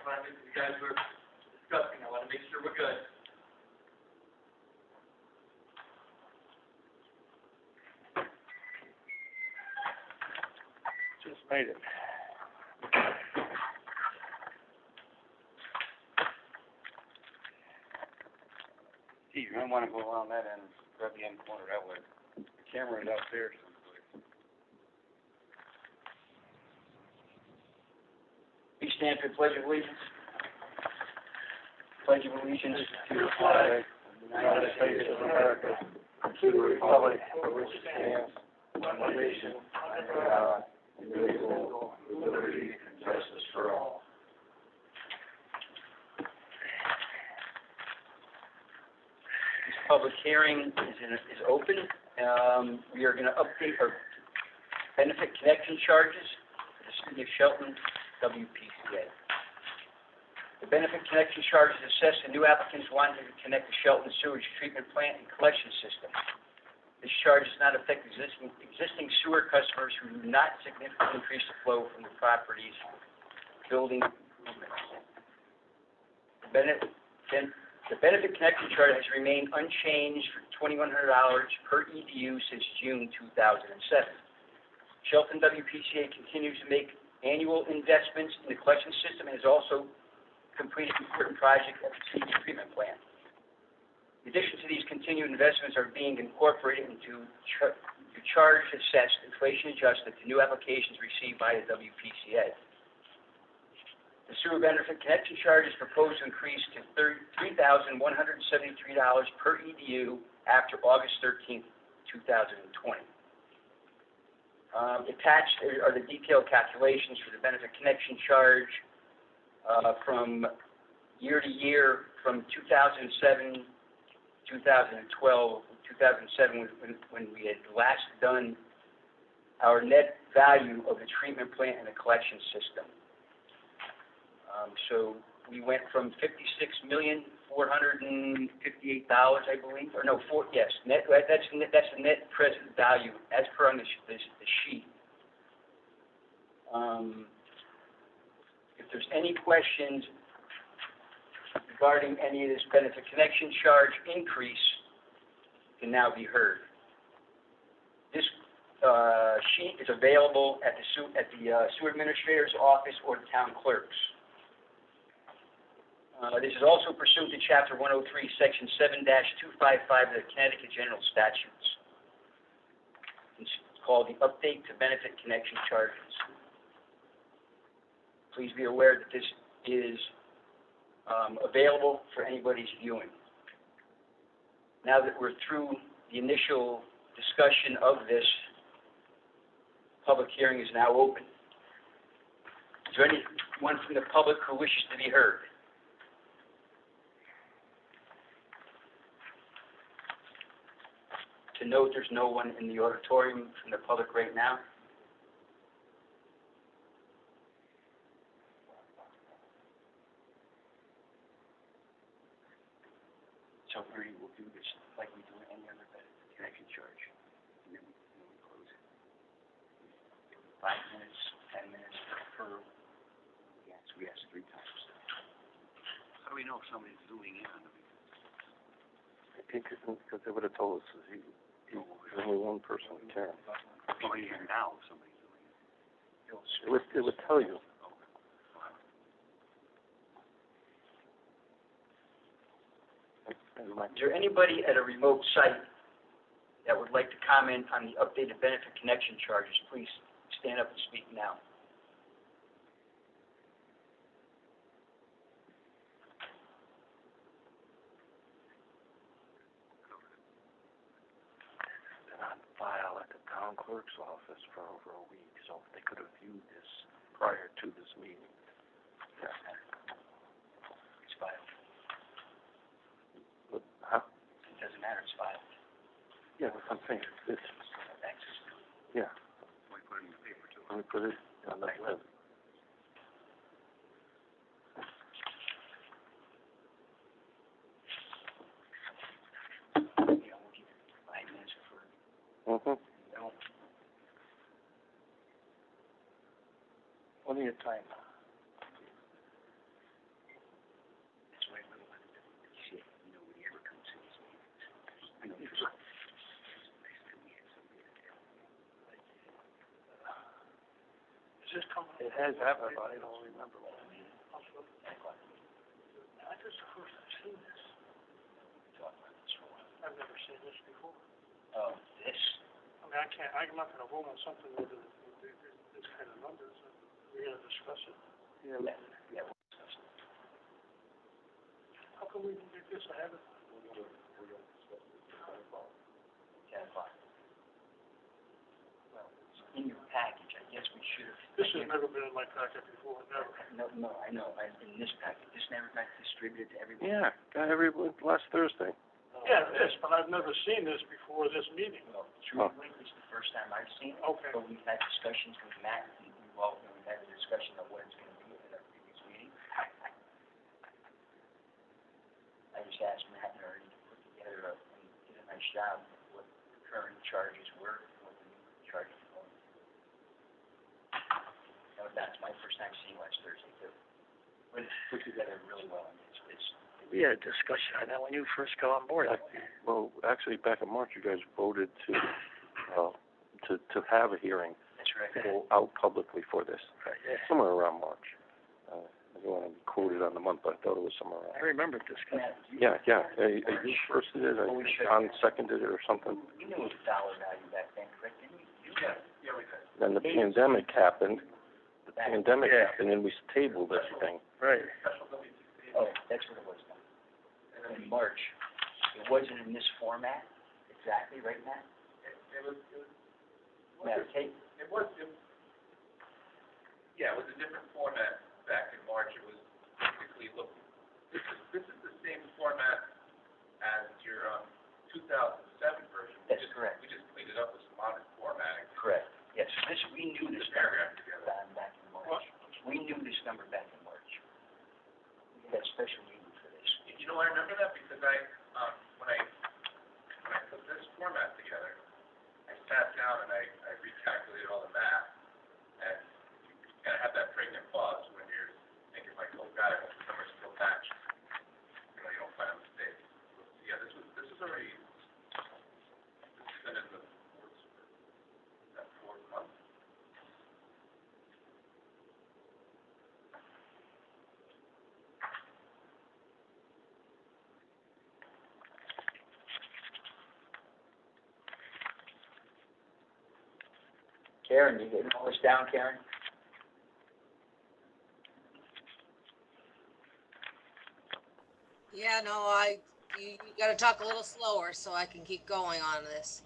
project you guys were discussing. I want to make sure we're good. Just made it. Gee, you don't want to go around that end, grab the end corner that way. The camera is out there someplace. Please stand for the Pledge of Allegiance. Pledge of Allegiance to the flag of the United States of America, to the republic for which it stands, one nation, under God, indivisible, with liberty and justice for all. This public hearing is open. We are going to update our benefit connection charges for the City of Shelton Wpca. The benefit connection charges assessed to new applicants wanting to connect the Shelton sewage treatment plant and collection system. This charge does not affect existing sewer customers who do not significantly increase the flow from the property's building improvements. The benefit connection charge has remained unchanged for $2,100 per EDU since June 2007. Shelton Wpca continues to make annual investments in the collection system and has also completed important projects at the sewage treatment plant. In addition to these continued investments are being incorporated into charge assessed, inflation adjusted to new applications received by the WPCA. The sewer benefit connection charge is proposed to increase to $3,173 per EDU after August 13th, 2020. Attached are the detailed calculations for the benefit connection charge from year to year from 2007, 2012, 2007 when we had last done our net value of the treatment plant and the collection system. So we went from $56,458,000, I believe, or no, net. That's the net present value as per on the sheet. If there's any questions regarding any of this benefit connection charge increase, can now be heard. This sheet is available at the sewer administrator's office or the town clerk's. This is also pursuant to Chapter 103, Section 7-255 of the Connecticut General Statutes. It's called the Update to Benefit Connection Charges. Please be aware that this is available for anybody's viewing. Now that we're through the initial discussion of this, public hearing is now open. Is there anyone from the public who wishes to be heard? To note, there's no one in the auditorium from the public right now. So we'll do this like we do any other benefit connection charge. And then we close it. 5 minutes, 10 minutes per. Yes, we asked 3 times. How do we know if somebody's zooming in on the because they would have told us there's only one person with Karen. Oh, even now somebody's zooming in. It would tell you. Is there anybody at a remote site that would like to comment on the updated benefit connection charges? Please stand up and speak now. Been on file at the town clerk's office for over a week, so they could have viewed this prior to this meeting. Yeah. It's filed. Huh? It doesn't matter, it's filed. Yeah, that's what I'm saying. It's, Access to it. yeah. We put it in the paper too. Let me put it on the web. We'll give it 5 minutes for no. Plenty of time. It has happened, but I don't remember. I've never seen this before. Oh, this? I mean, I'm not gonna vote on something with this kind of numbers, we're gonna discuss it. Yeah, Yeah, we'll discuss it. How come we didn't get this ahead of? 10 o'clock. Well, it's in your package, I guess we should have. This has never been in my packet before, never. No, I know, in this packet, this never got distributed to everybody. yeah, got last Thursday. Yeah, this, but I've never seen this before this meeting. Well, truthfully, this is the first time I've seen it. Okay. But we've had discussions with Matt, and we've had a discussion of what it's gonna be in our previous meeting. I just asked Matt and Ernie to put together and did a nice job of what the current charges were, and what the new charges are going to be. Now, that's my first time seeing last Thursday, too. But it's put together really well, and We had a discussion on that when you first got on board. Well, actually, back in March, you guys voted to have a hearing. that's right. Go out publicly for this. Right, yeah. Somewhere around March. I don't want to be quoted on the month, but I thought it was somewhere around. I remember discussing. Matt, do you? Yeah. You first did it, John seconded it or something. You knew the dollar value back then, correct? Didn't you? Yeah, we did. Then the pandemic happened. And then we tabled everything. Right. Oh, that's what it was then. In March. It wasn't in this format, exactly, right, Matt? It was, Matt, okay? it was a different format back in March. It was basically, look, this is the same format as your, 2007 version. That's correct. We just cleaned it up with some modern formatting. Correct. Yes, we knew this Paragraph number together. back in March. We knew this number back in March. We had a special meeting for this. You know, I remember that because when I put this format together, I sat down and I recalculated all the math, and you kind of have that pregnant pause when you're thinking like, oh God, I hope the numbers still match. You know, you don't find a mistake. Yeah, this is already, this has been in the works for that 4 months. Karen, you getting all this down, Karen? Yeah, no, you gotta talk a little slower so I can keep going on this.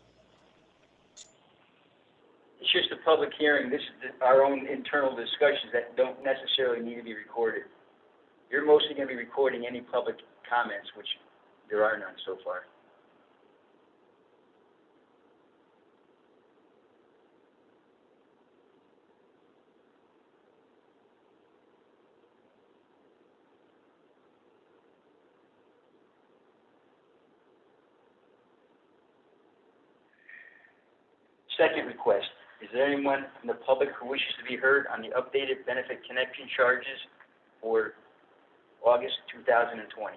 It's just a public hearing. This is our own internal discussions that don't necessarily need to be recorded. You're mostly gonna be recording any public comments, which there are none so far. Second request, is there anyone from the public who wishes to be heard on the updated benefit connection charges for August 2020?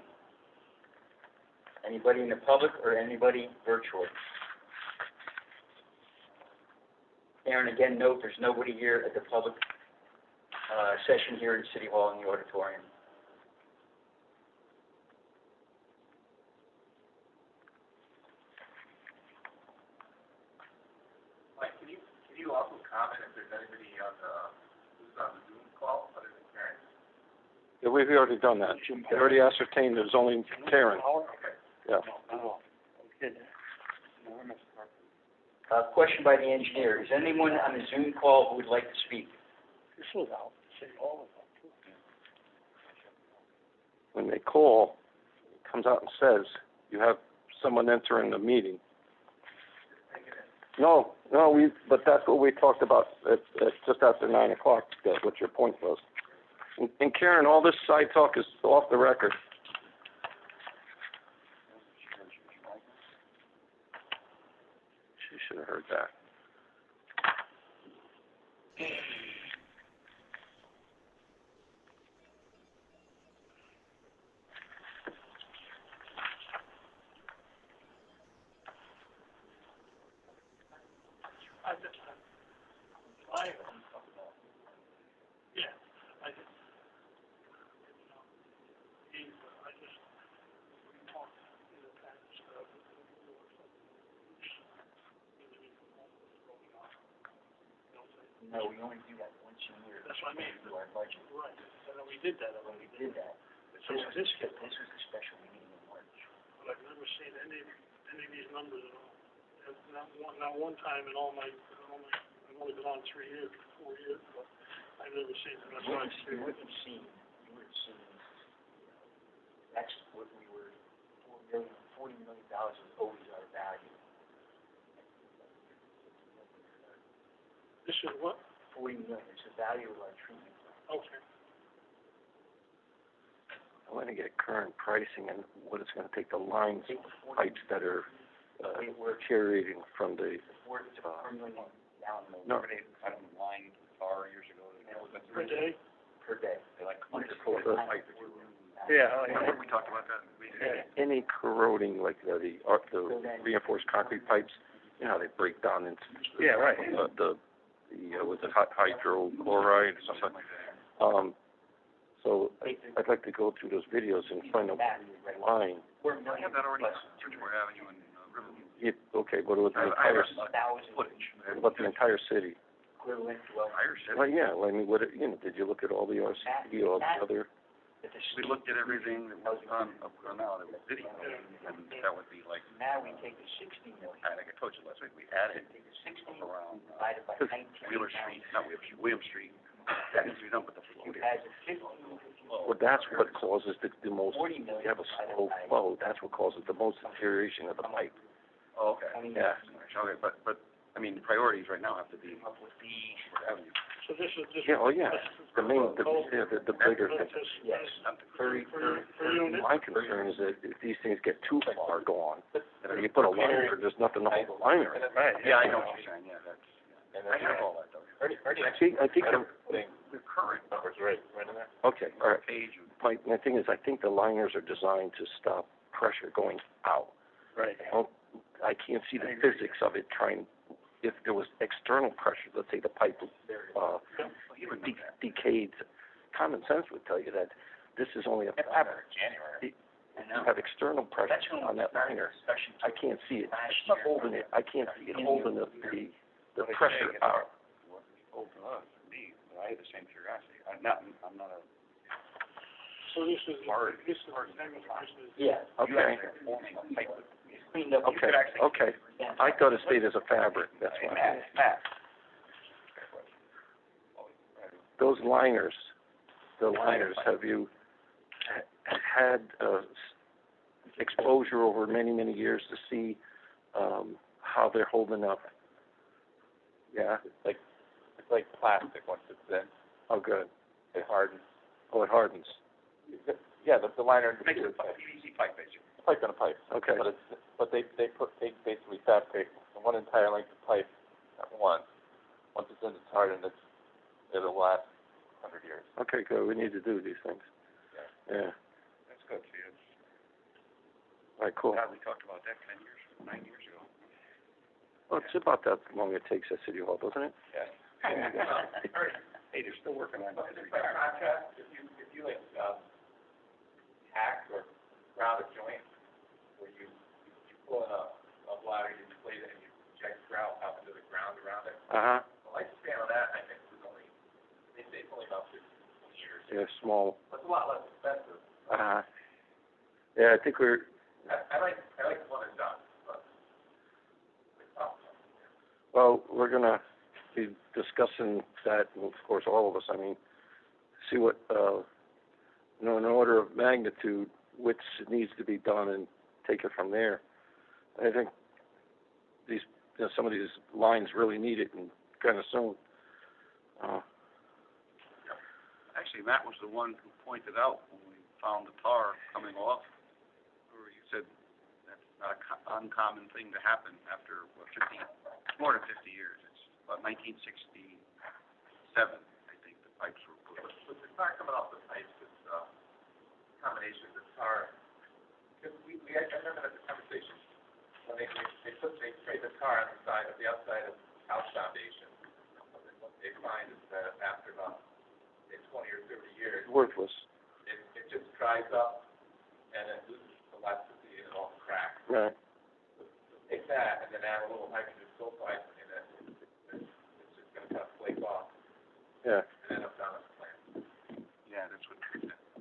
Anybody in the public or anybody virtual? Aaron, again, note there's nobody here at the public session here in City Hall in the auditorium. Mike, can you also comment if there's anybody on who's on the Zoom call other than Karen? Yeah, we've already done that. We already ascertained there's only Karen. Yeah. Question by the engineer, is anyone on the Zoom call who would like to speak? This was out, City Hall was out too. When they call, it comes out and says, you have someone entering the meeting. No, but that's what we talked about at just after 9 o'clock, what your point was. And Karen, all this side talk is off the record. She should have heard that. No, we only do that once a year. That's what I mean. Do our budget. Right, and then we did that When already. we did that, So this, this was a special meeting in March. but I've never seen any of these numbers at all. And not one time in all my, I've only been on 3 years, 4 years, but I've never seen it. That's why I You would have seen, that's what we were, $40 million is always our value. This is what? 40 million is the value of our treatment plant. Okay. I want to get current pricing and what it's going to take the lines, pipes that are deteriorating from the, $4 million down the no, I don't line tar years ago. Per day? per day. They like yeah, We talked about that. any corroding, like the reinforced concrete pipes, you know how they break down into with the hydrochloride or something like that. So I'd like to go through those videos and find out line. I have that already. Bridgeport Avenue and Riverview. Okay, what about the I entire, have footage. what about the entire city? Equivalent to, well, Entire city. Well, yeah, I mean, did you look at all the RCD, all the other? We looked at everything that was on up now, that was video, and that would be like, now we take the 60 million, I think I told you last week, we added take the 60 around divided by 19. Wheeler Street, not Wheeler Street, William Street. That needs to be done with the flow. It has a 50, Well, that's what causes the most, 40 million. you have a slow flow, that's what causes the most deterioration of the pipe. Oh, okay. Yeah. Okay, but, I mean, priorities right now have to be Up with the, Avenue. So this is, Yeah, oh, yeah, the main, the bigger thing. yes, per unit? My concern is that if these things get too far gone, you put a liner, there's nothing to hold the liner in. Yeah, I know what you're saying, yeah, that's, I have all that though. I think The current numbers, right in there. okay, all right. Page. My thing is, I think the liners are designed to stop pressure going out. Right. I can't see the physics of it if there was external pressure, let's say the pipe, decayed, common sense would tell you that this is only a fabric. January. You have external pressure on that liner. I can't see it holding it, I can't see it holding the pressure out. Open up, me, but I had the same curiosity. I'm not a. So this is, Hard. this is, this is. yeah. Okay, Forming a pipe. Cleaned up. okay. I thought it stayed as a fabric, that's why. Matt. Those liners, have you had exposure over many, many years to see how they're holding up? Yeah? It's like plastic once it's in. Oh, good. It hardens. Oh, it hardens. Yeah, the liner makes it a PVC pipe, basically. Pipe on a pipe. Okay. But they basically fabricate one entire length of pipe at once. Once it's in, it's hardened. It'll last 100 years. Okay, good. We need to do these things. Yeah. That's good. See, All right, cool. God, we talked about that 9 years ago. Well, it's about that long it takes at City Hall, doesn't it? Yeah. Hey, they're still working on that. By contrast, if you like hack or ground a joint, where you pull in a bladder, you inflate it, and you inject grout out into the ground around it. Uh-huh. The lifespan of that, I think, was only, they say it's only about 15 years. Yeah, small. But it's a lot less expensive. Uh-huh. Yeah, I think we're, I like the one that's done, but it's tough. well, we're gonna be discussing that, of course, all of us, I mean, see what, in order of magnitude, which needs to be done and take it from there. I think some of these lines really need it and kind of soon. Actually, Matt was the one who pointed out when we found the tar coming off, where you said that's not an uncommon thing to happen after, more than 50 years. It's about 1967, I think, the pipes were put. But the tar coming off the pipes is a combination of the tar. Because I remember that the conversation when they spray the tar on the outside of the house foundation. And what they find is that after about 20 or 30 years, Worthless. it just dries up and it loses elasticity and it all cracks. Right. So take that and then add a little hydrogen sulfide in it. It's just going to kind of flake off.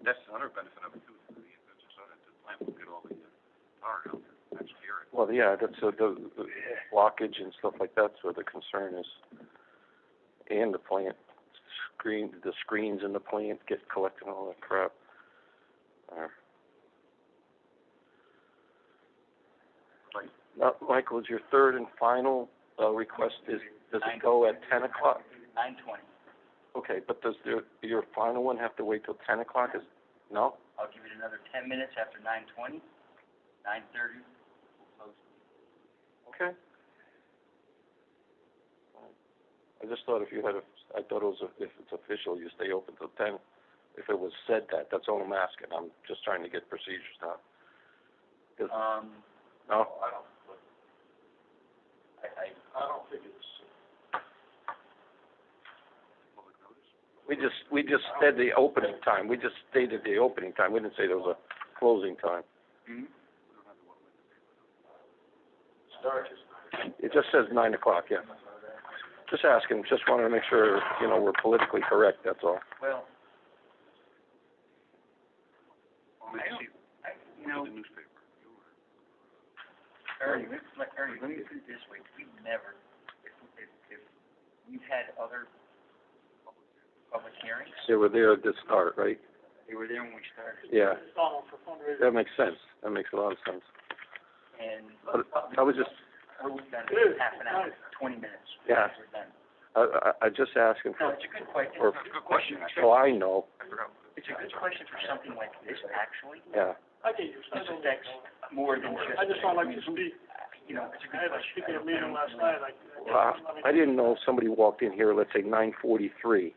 That's another benefit of it too, the plant will get all the power out there, that's scary. Well, yeah, that's, the blockage and stuff like that's where the concern is. And the plant, the screens in the plant get collecting all that crap. Now, Michael, is your third and final, request does it go at 10 o'clock? 9:20. Okay, but does your final one have to wait till 10 o'clock? No? I'll give it another 10 minutes after 9:20. 9:30, we'll close. Okay. I just thought if you had I thought it was, if it's official, you stay open till 10. If it was said that, that's all I'm asking. I'm just trying to get procedures down. No? I don't think it's, We just said the opening time. We just stated the opening time. We didn't say there was a closing time. Mm-hmm. It just says 9 o'clock, yeah. Just asking, just wanted to make sure, we're politically correct, that's all. Well, the newspaper. Ernie, let me put it this way, we've never, if we've had other public hearings, They were there at the start, right? they were there when we started. Yeah, it's not on for fundraising. that makes sense. That makes a lot of sense. And I was just, we're done in half an hour, 20 minutes. Yeah. We're done. I just asking No, for, it's a good question. or, It's a good question. so I know, It's a good question for something like this, actually. yeah. I get you. This affects more than just. I just don't like to speak. It's a I good had to question. speak at a meeting last night, Well, I didn't know if somebody walked in here, let's say 9:43,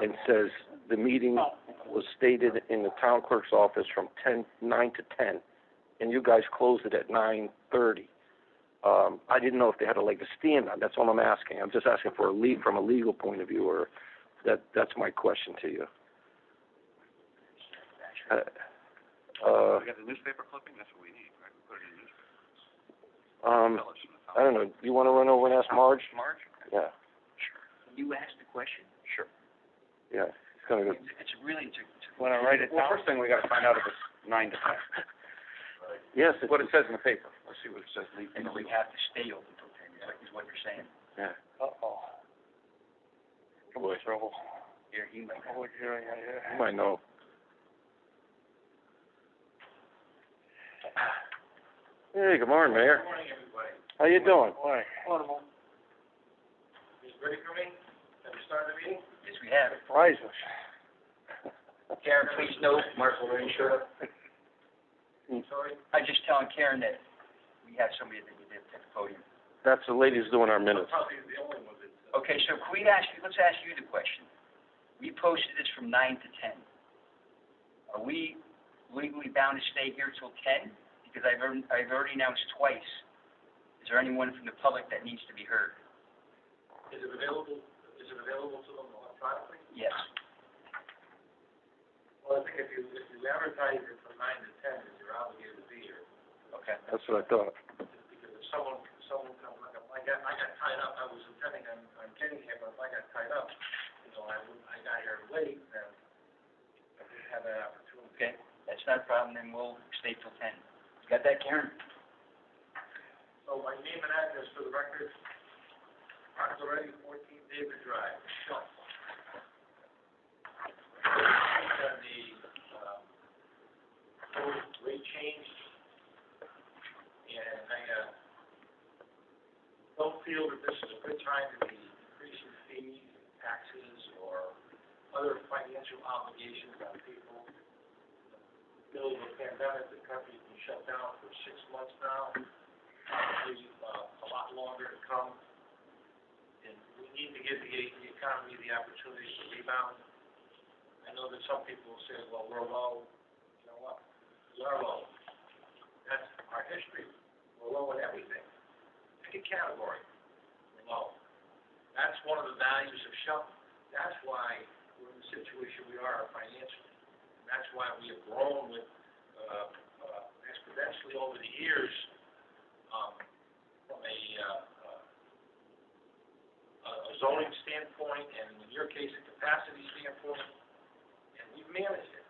and says the meeting was stated in the town clerk's office from 9 to 10, and you guys closed it at 9:30. I didn't know if they had a leg to stand on. That's all I'm asking. I'm just asking for from a legal point of view, or that's my question to you. We got the newspaper clipping, that's what we need, right? We put it in the newspaper. I don't know. Do you want to run over and ask Marge? Marge? Yeah. Can you ask the question? Sure. Yeah. It's gonna go. It's really, When I write it down? Well, first thing we gotta find out if it's 9 to 10. Yes. What it says in the paper. Let's see what it says. and we have to stay open till 10, is what you're saying. Yeah. Uh-oh. Boy, trouble. Here, he might. Oh, yeah. You might know. Hey, good morning, Mayor. Good morning, everybody. How you doing? Boy. You ready for me? Have we started the meeting? Yes, we have. Surprise us. Karen, please note, Mark already showed up. Sorry? I'm just telling Karen that we have somebody at the podium. That's the lady who's doing our minutes. Probably the only one that's... Okay, so let's ask you the question. We posted this from 9 to 10. Are we legally bound to stay here till 10? Because I've already announced twice. Is there anyone from the public that needs to be heard? Is it available to them electronically? Yes. Well, I think if you advertise it from 9 to 10, you're obligated to be here. Okay. That's what I thought. Because if someone comes, like, I got tied up, I was intending on getting here, but if I got tied up, I got here late, then I didn't have that opportunity. Okay, that's not a problem, then we'll stay till 10. You got that, Karen? So my name and address for the record, Mark Loretti, 14 David Drive, Shell. And the rate change, and I don't feel that this is a good time to be increasing fees, taxes, or other financial obligations on people. In the middle of a pandemic, the country's been shut down for 6 months now, probably a lot longer to come. And we need to give the economy the opportunity to rebound. I know that some people will say, well, we're low. You know what? We are low. That's our history. We're low in everything. Pick a category. We're low. That's one of the values of Shelton. That's why we're in the situation we are financially. And that's why we have grown with exponentially over the years from a zoning standpoint, and in your case, a capacity standpoint, and we've managed it.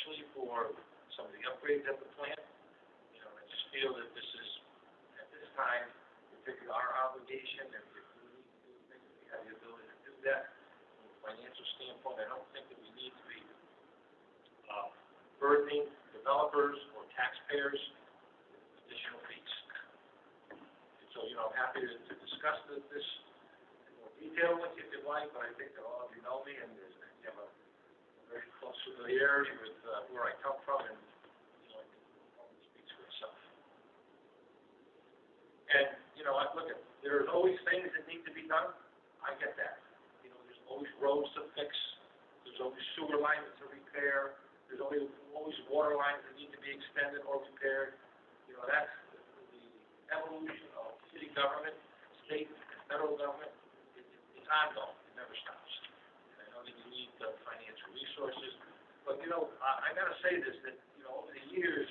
especially for some of the upgrades at the plant. You know, I just feel that this is, at this time, particularly our obligation, and if we need to do things, we have the ability to do that. From a financial standpoint, I don't think that we need to be burdening developers or taxpayers with additional fees. And so, you know, I'm happy to discuss this in more detail with you if you'd like, but I think that all of you know me, and you have a very close familiarity with where I come from, and, you know, I think it only speaks for itself. And, you know, look, there's always things that need to be done. I get that. You know, there's always roads to fix. There's always sewer lines to repair. There's always water lines that need to be extended or repaired. You know, that's the evolution of city government, state, and federal government. It's ongoing. It never stops. And I know that you need the financial resources. But, you know, I got to say this, that, you know, over the years,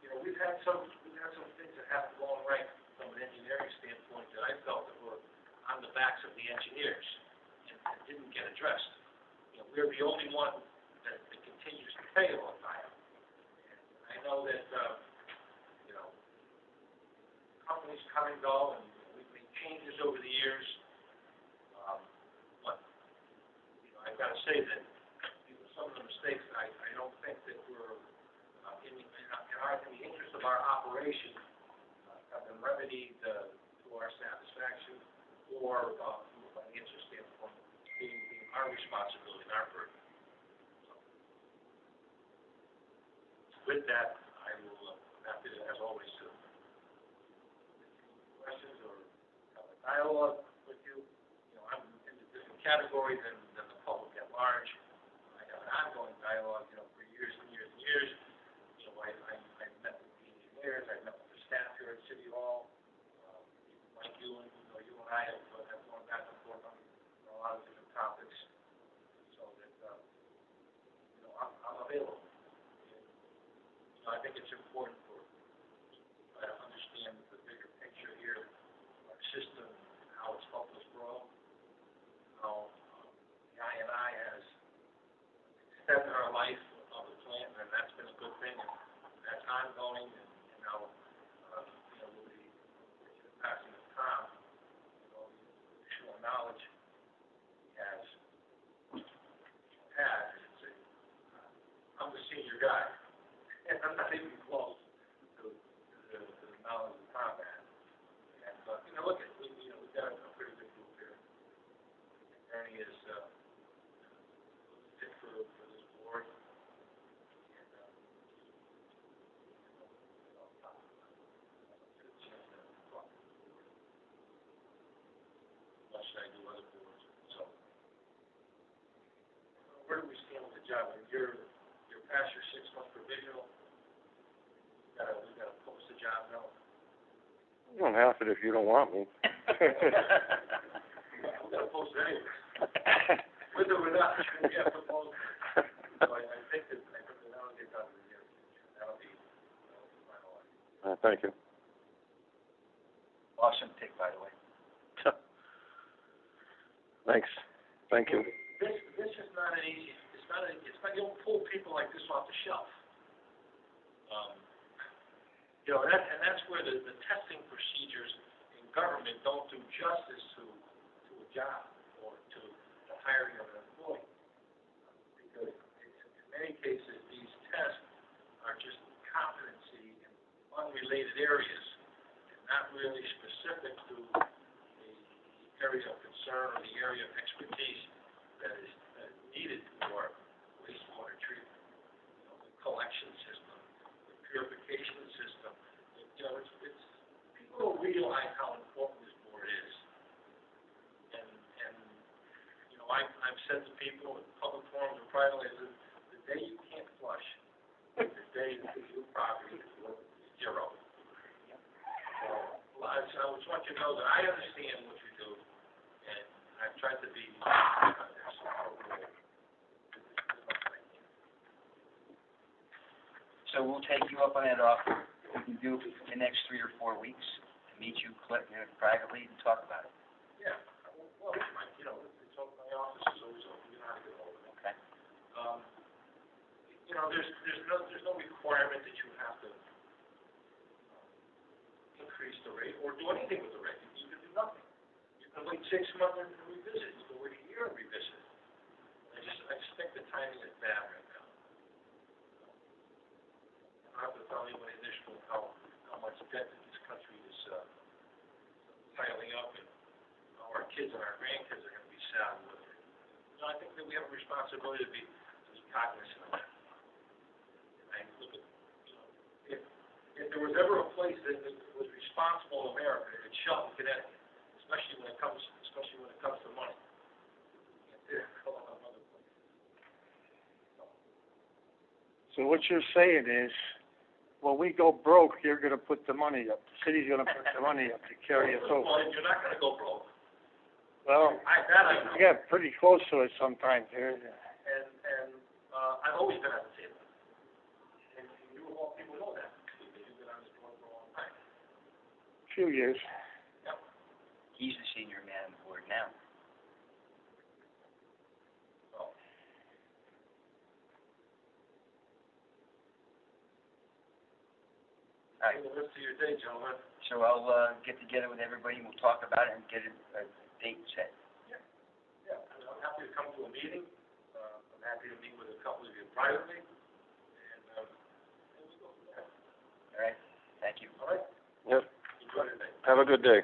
you know, we've had some things that haven't gone right from an engineering standpoint that I felt that were on the backs of the engineers and didn't get addressed. You know, we're the only one that continues to pay on time. And I know that, you know, companies come and go, and we've made changes over the years. But, you know, I've got to say that some of the mistakes, I don't think that were in the interest of our operation have been remedied to our satisfaction or from a financial standpoint being our responsibility and our burden. With that, I will happy to, as always, to questions or have a dialogue with you. You know, I'm in a different category than the public at large. I have an ongoing dialogue, you know, for years and years and years. You know, I've met with the engineers, I've met with the staff here at City Hall. Like you and I have gone back and forth on a lot of different topics, so that you know, I'm available. I think it's important for to understand the bigger picture here, our system, and how it's helped us grow, how the I&I has extended our life of the plant, and that's been a good thing, and that's ongoing, and now, you know, with the passing of Tom, you know, the additional knowledge he has had, I should say, I'm the senior guy. And I'm not even close to the knowledge of combat. And, you know, look, we've got a pretty good group here. Ernie is fit for this board. And, much as I do other boards. So, where do we stand with the job? You're past your 6-month provisional. We gotta post the job now. You don't have it if you don't want me. We gotta post it anyway. With or without, we have to post it. So I think that that'll get done in the near future. That'll be finalized. Thank you. Awesome pick, by the way. Thanks. Thank you. This is not an easy. It's not. You don't pull people like this off the shelf. You know, that's where the testing procedures in government don't do justice to a job or to the hiring of an employee. Because in many cases, these tests are just competency in unrelated areas and not really specific to the area of concern or the area of expertise that is needed for wastewater treatment. You know, the collection system, the purification system. You know, it's people don't realize how important this board is. And you know, I've said to people in public forums and privately, the day you can't flush, the day that your property is worth zero. So I just want you to know that I understand what you do, and I've tried to be So we'll take you up on that offer. We can do it in the next 3 or 4 weeks to meet you privately and talk about it. Yeah, well, you know, it's open, my office is always open, you know how to get over it. Okay. you know, there's no requirement that you have to increase the rate or do anything with the rate. You can do nothing. You can wait 6 months and revisit. You can wait a year and revisit. I just think the timing is bad right now. I don't have to tell anyone initially how much debt that this country is piling up, and how our kids and our grandkids are going to be saddled with it. So I think that we have a responsibility to be cognizant of that. I look at, you know, if there was ever a place that was responsible in America, it's Shelton, Connecticut, especially when it comes to money. So what you're saying is, when we go broke, you're gonna put the money up. The city's gonna put the money up to carry us over. Well, you're not going to go broke. Well, I know. you get pretty close to it sometimes here. And I've always been at the table. And you of all people know that, because you've been on this board for a long time. Few years. Yep. He's the senior man on the board now. So, All right, the rest of your day, gentlemen. so I'll, get together with everybody, and we'll talk about it and get a date set. Yeah, and I'm happy to come to a meeting. I'm happy to meet with a couple of you privately. And we go from there. All right, thank you. All right? Yep. Enjoy your day. Have a good day.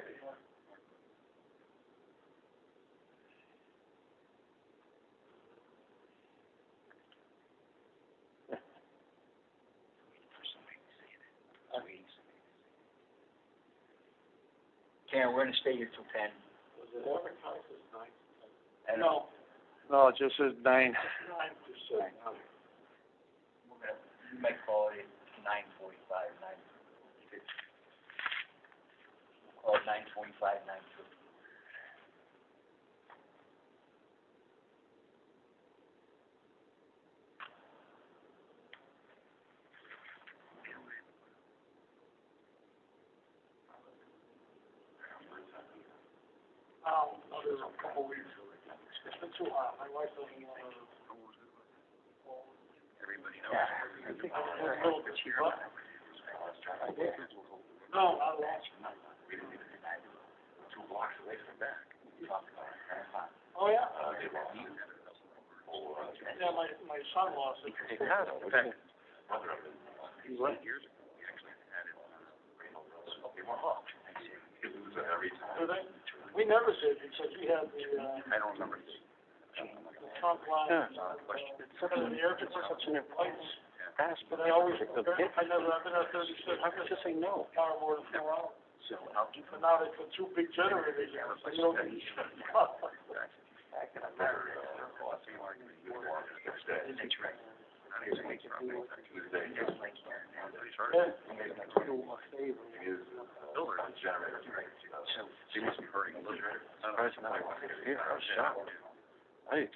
Karen, we're gonna stay here till 10. Was it advertised as 9? I don't know. No, it just says 9. 9 percent. We might call it 9:45, 9:50. Call it 9:45, 9:50. There's a couple weeks. It's been too hot. My wife doesn't want to. Everybody knows. I think it's a little bit cheap. No, not at all. 2 blocks away from back. Oh, yeah? Yeah, my son-in-law said. Do they? We never did, because we had the, I don't remember. the trunk line, some of the air compressor lights. But I always, I've been there 36. How could you say no? Power more than 4 hours. So I'll keep But now they put 2 big generators in, so you don't need to. That's right. So, She must be hurting a little bit. Yeah, I was shocked. I'm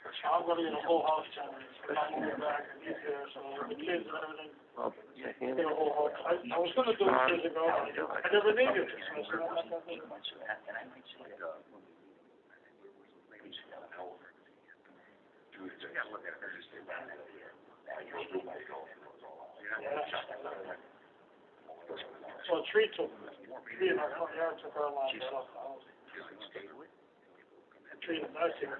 gonna get a whole house generator, but I'm moving back and he's there, so the kids and everything, Well, yeah, get a whole house. I was gonna do it years ago, I never needed it, so I said, I'm not gonna do it. months of that, and I might say that. So a tree in our front yard took our line right off the house. A tree in the back here.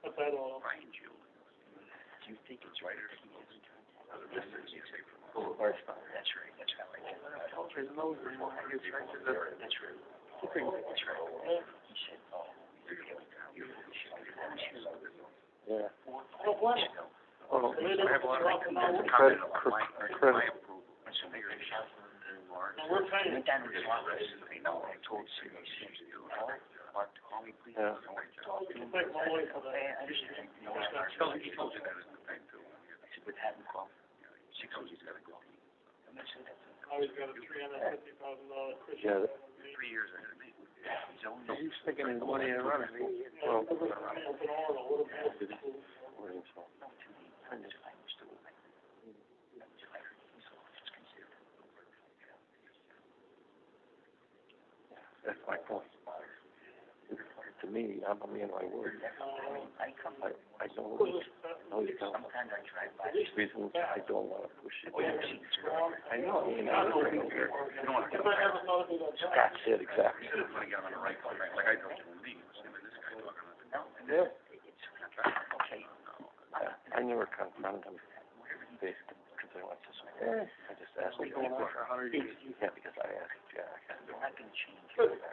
Put that all up. Do you think it's right or he isn't? That's right, that's how I did it. His nose is more like it's right to the. That's right. That's right. He said, oh, Yeah. No question. Well, I have a lot of credit. And we're paying. Went down to his office, I told CBC, Mark, call me please. Yeah. You can thank my wife for that. I understand. You know, he told you that was the thing too. I said, with having coffee, 6 hours, he's gotta go. And I said, that's Now he's got a $350,000 Christian. Yeah. 3 years ahead of me. He's only. He's sticking his money in running. Well, that's my point. To me, I'm a man of my word. I know you don't. Reasons I don't want to push it. I know, I mean, I know. Scott said exactly. I never confronted him, basically, because I went to school. I just asked him. Yeah, because I asked Jack. I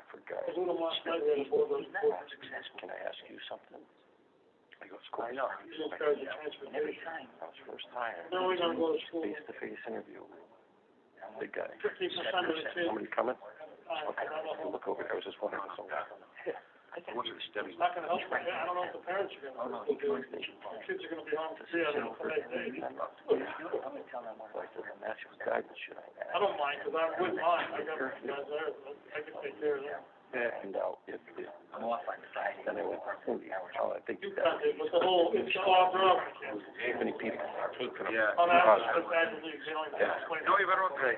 forgot. Can I ask you something? I go, of course. I know. Every time. I was first hired. Face-to-face interview. Big guy. 50% of the kids. Somebody coming? Okay, look over there. I was just wondering if someone was coming. It's not gonna help, I don't know if the parents are gonna, the kids are gonna be home for 3 out of the 5 days. I don't mind, cause I wouldn't mind, I got my guys there, I can take care of them. And I'm off on Friday. Then I went to Cindy. Oh, I think You got it, but the whole, it's all wrong. many people are taking it. On average, that's actually, they only explain. No, you better okay.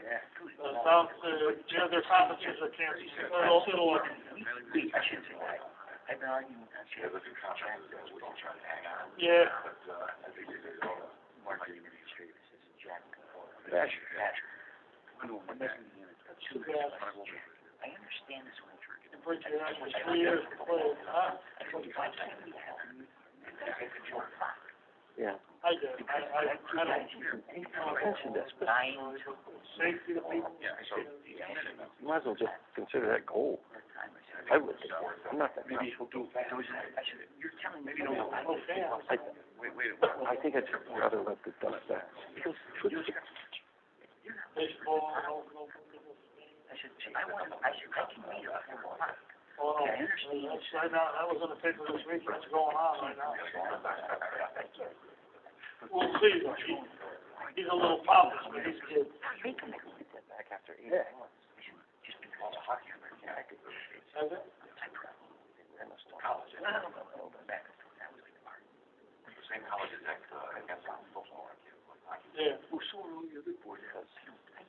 South, their conferences are canceled, it'll, I've been arguing with that. yeah. I understand this one. The bridge you had for 3 years to play, huh? Yeah. I did, I don't. Mention this, but Safety to people. Yeah, so, you might as well just consider that gold. I would. I'm not that. Maybe he'll do. You're telling me, I think I'd rather let the dust settle. Because Baseball, I can meet her at 4 o'clock. oh, no, that's right now, that was in the paper this week, it's going on right now. We'll see, he's a little pompous, but he's good. They can make that back after 8 months. Just because of hockey. Has it? College. I don't know, but back that was like the part. the same college as that, I guess, football. Yeah. well, so are all the other boards. I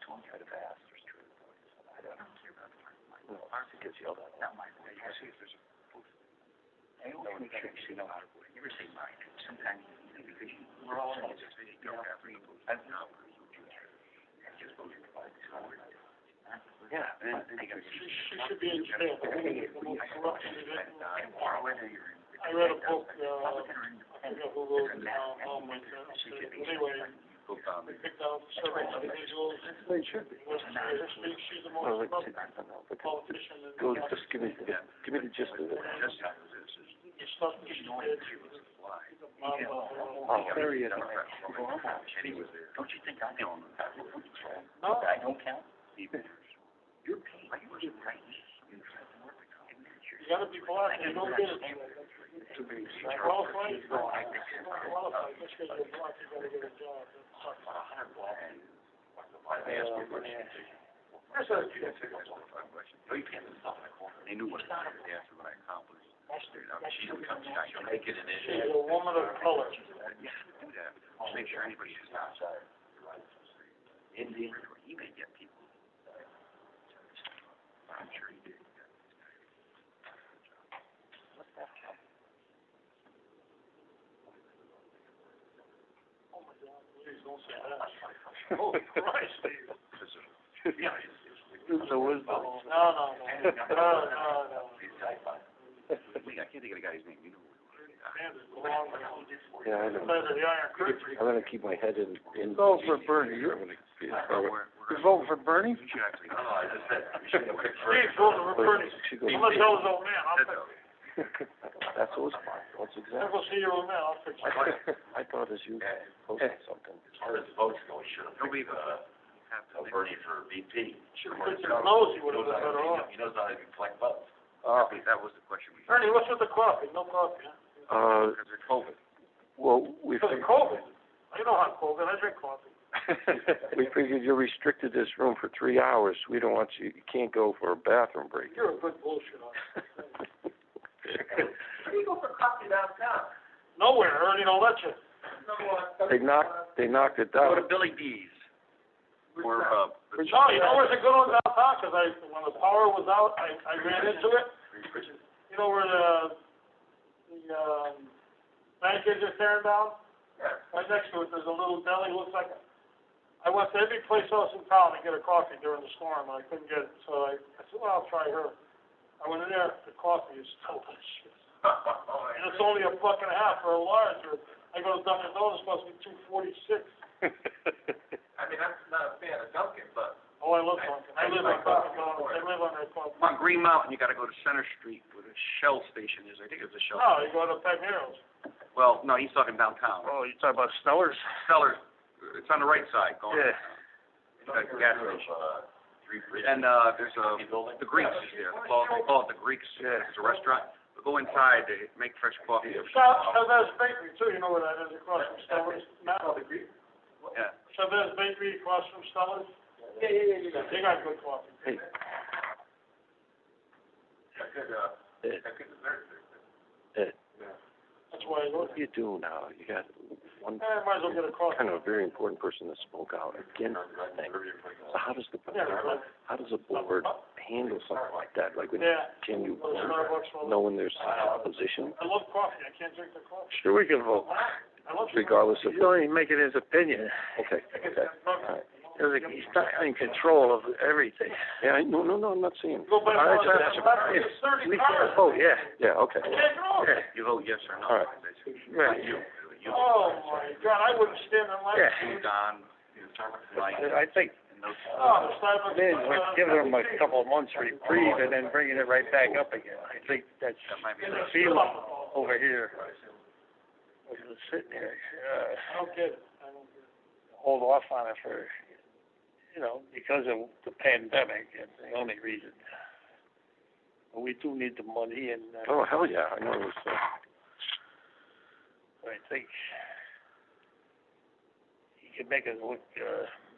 told you I'd have asked. There's 2 other boards. I don't care about the part. No, it gets yelled at. Not mine. I see if there's a post. I always make sure you know how to put it. Never say mine. Sometimes, because we're all in it. Yeah. She should be in jail. Corruption is it. I read a book, I forget who wrote it, but anyway, they picked out several individuals. They should be. She's the most corrupt politician in the Go, country. just give me the gist of it. The stuff that she did. Oh, there he is. Don't you think I know him? No. I don't count? You're paid. Are you right? You gotta be black, you don't get it. Qualified, just because you're black, you gotta get a job. They knew what I did, they asked me what I accomplished. She's a She's a woman of color. do that. Just make sure anybody is outside. Indian, he may get people. I'm sure he did. Oh my God, please don't say that. Holy Christ, Steve. So was the. No. I can't think of the guy's name, you know. Yeah, I know. I'm gonna keep my head in. Vote for Bernie. You're voting for Bernie? You should actually, no, I just said, you should have Steve's voting for Bernie. I'm gonna tell his old man, I'll fix it. That's what was fine. What's I'll exactly? go see your old man, I'll fix it. I thought as you posted something. As far as the votes go, we should have picked, Bernie for VP. Should've fixed his nose, he would've been better off. He knows how to collect votes. Oh. That was the question we. Ernie, what's with the coffee? No coffee, huh? Because of COVID. Well, we Because of COVID. I know how COVID, I drink coffee. we figured you restricted this room for 3 hours. We don't want you can't go for a bathroom break. You're a good bullshit on it. Where do you go for coffee downtown? Nowhere, Ernie, don't let you. They knocked it Go down. to Billy D's. Or, No, you know where's a good one downtown? Because when the power was out, I ran into it. You know where the bank is they're tearing down? Yeah. Right next to it, there's a little deli, looks like, I went to every place else in town to get a coffee during the storm, and I couldn't get it, so I said, well, I'll try her. I went in there, the coffee is delicious. And it's only $1.50 for a large, or I go to Dunkin' Donuts, it's supposed to be $2.46. I mean, I'm not a fan of Dunkin', but Oh, I love Dunkin', I live on Dunkin' Donuts, I live on that coffee. On Green Mountain, you gotta go to Center Street where the Shell station is. I think it's a Shell. No, you go to Pagnero's. Well, no, he's talking downtown. Oh, you talking about Stellar's? Sellers, it's on the right side going. Yeah. That gas station. And, there's the Greeks is there. They call it the Greeks. Yeah. It's a restaurant. But go inside, they make fresh coffee. Chavez Bakery too, you know where that is, across from Stellar's? Yeah. Chavez Bakery across from Stellar's? Yeah. They got good coffee. Hey, Ed, Ed, That's why I go what do you do now? You got one, there. Might as well get a coffee. kind of a very important person that spoke out against the thing. So how does a board handle something like that? Like, Yeah. can you, Starbucks, well, knowing there's opposition, I love coffee, I can't drink the coffee. Sure, we can vote. I love regardless of? He's only making his opinion. Okay, all right. He's not in control of everything. Yeah, no, I'm not saying. Go by All right, it's 30 We cars. can vote, yeah. Yeah, okay. I can't get over. Yeah. You vote yes or no. All right. Right. Oh, my God, I wouldn't stand in line. Yeah. Don, Mike, I think, Oh, the Starbucks. we're giving them a couple of months reprieve and then bringing it right back up again. I think that's the feeling over here. We're just sitting here, I don't get it. I don't get it. hold off on it for, because of the pandemic, it's the only reason. But we do need the money, and oh, hell yeah, I know it was, I think he can make us look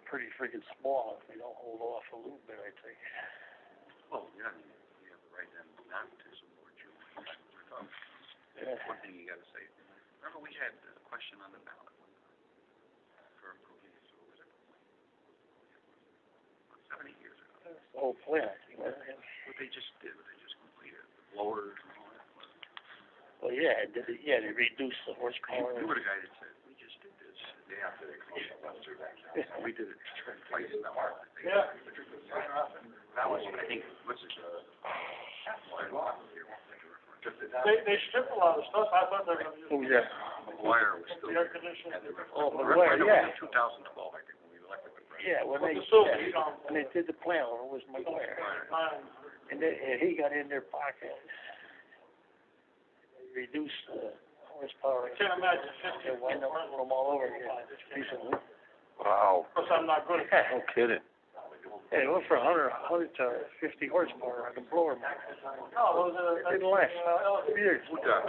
pretty freaking small if we don't hold off a little bit, I think. well, yeah, I mean, we have the right then not to support you. Yeah. One thing you gotta say, remember we had a question on the ballot for employees, or was it 7, 8 years ago? That's the whole plan, I think, wasn't it? What they just did, what they just completed, the blowers and all that. Well, yeah, they reduced the horsepower. You were the guy that said, we just did this day after they closed the dumpster back. We did it twice an hour. Yeah. That was, I think, what's it, They strip a lot of stuff, I thought they were gonna use Who's that? McGuire was still. the air conditioning. Oh, McGuire, yeah. 2012, I think, when we elected the president. Yeah, when they did the plan, it was McGuire. And he got in their pocket. They reduced the horsepower. I can't imagine They wind up running them all over again recently. Wow. Of course, I'm not good at that. No kidding. Hey, it went from 100 to 50 horsepower on the blower. No, those are, It didn't last elevators. years. Who does?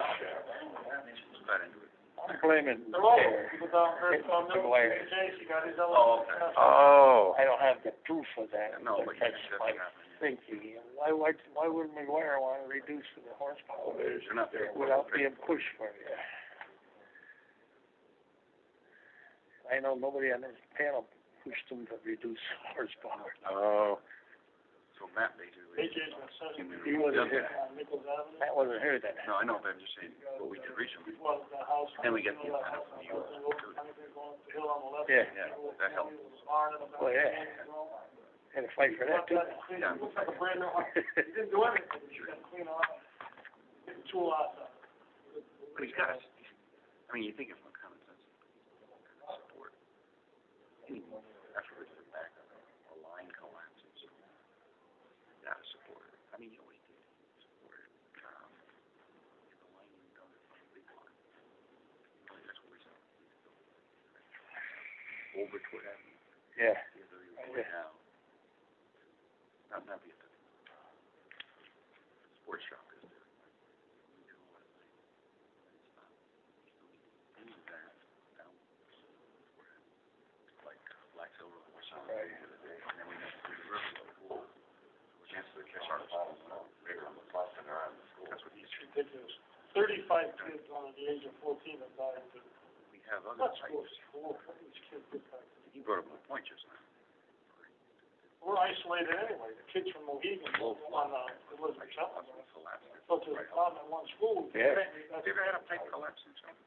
Got into it. I'm blaming They're all, there. people down there, on McGuire. Chase, you got his Oh, elevators. okay. Oh. I don't have the proof of that. No, but That's that's my happening. thinking. Why would McGuire want to reduce the horsepower They're not there. without being pushed for it? I know nobody on this panel pushed them to reduce horsepower. Oh. So Matt basically. AJ's been sending me. He wasn't here. On Nichols Avenue. That wasn't here then. No, I know, but I'm just saying, what we did recently. Well, the house. Then we get the incentive from you. Going up the hill on the left. Yeah. Yeah, that helped. Barn in the back. Oh, yeah. Had to fight for that too. It looks like a brand new one. He didn't do anything, he just clean it up. Get the tool out of it. But he's got, I mean, you think of from common sense, support. Any effort to back up a line collapses. You gotta support it. I mean, you always did support it. Get the line done from a big line. Really, that's what we saw. Over Twitter Avenue. Yeah. Right now. Not be at the sports shop is there. We do a lot of things. It's not. We still need to do that down like Black Silver or something. Right. And then we have to do the rest of the pool. Which is the kids are bigger on the plus than around the school. That's what he's. Ridiculous. 35 kids under the age of 14 have died. We have other That's types. close. Each kid did that. He brought up a point just now. we're isolated anyway. The kids from Mohegan live on, Elizabeth Shelton. Go to the department, one school. Yeah. Have you ever had a pipe collapse in something?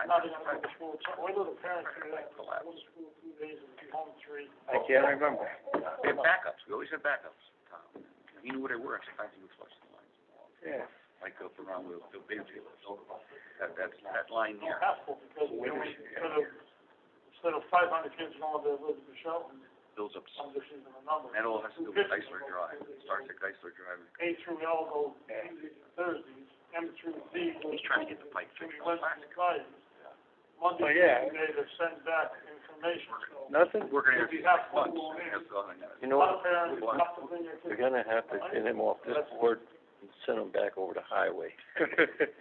Not even at the school. Wait till the parents do that. One school, 2 days, and be home 3. I can't remember. We had backups, we always had backups, Tom. He knew where they were, and sometimes he would flush the lines. Yeah. Like up around the big field, that line there. Halfful, because instead of 500 kids going to Elizabeth Shelton, Builds up, I'm just using a number. that all has to do with Geisler Drive, it starts at Geisler Drive. A through L goes Tuesdays to Thursdays, M through D goes. He's trying to get the pipe fixed. Wednesday to Fridays. Monday, Oh, yeah. Tuesday to send back information, so. Nothing? We're gonna have If you have to one going in, You a know lot what, of parents have to bring their you're kids. gonna have to get him off this board and send him back over to highway.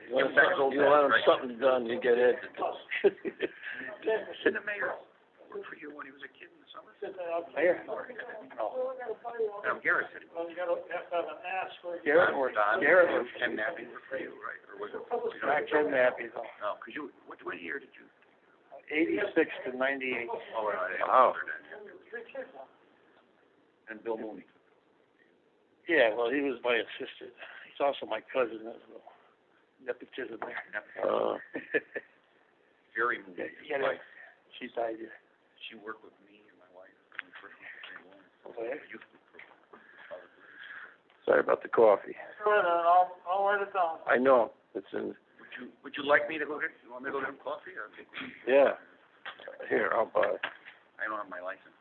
You want back old him days, right? something done, you get Ed to do it. Didn't the mayor work for you when he was a kid in the summer? Here. No, Garrett said he Well, you gotta, have to have an ass for. Garrett worked, Garrett was, Ken Nappy worked for you, right? Or was it? not Ken Nappy though. No, because you, what year did you? 86 to 98. Oh, right. Wow. And Bill Mooney. Yeah, well, he was my assistant. He's also my cousin, there's a little nepotism there. Jerry Mooney, his Yeah, wife. she died, yeah. She worked with me and my wife when we first went to St. Lawrence. Okay. Sorry about the coffee. Go ahead, I'll write it down. I know, it's in, Would you like me to go get, you want me to go get him coffee or? yeah. Here, I'll buy. I don't have my license.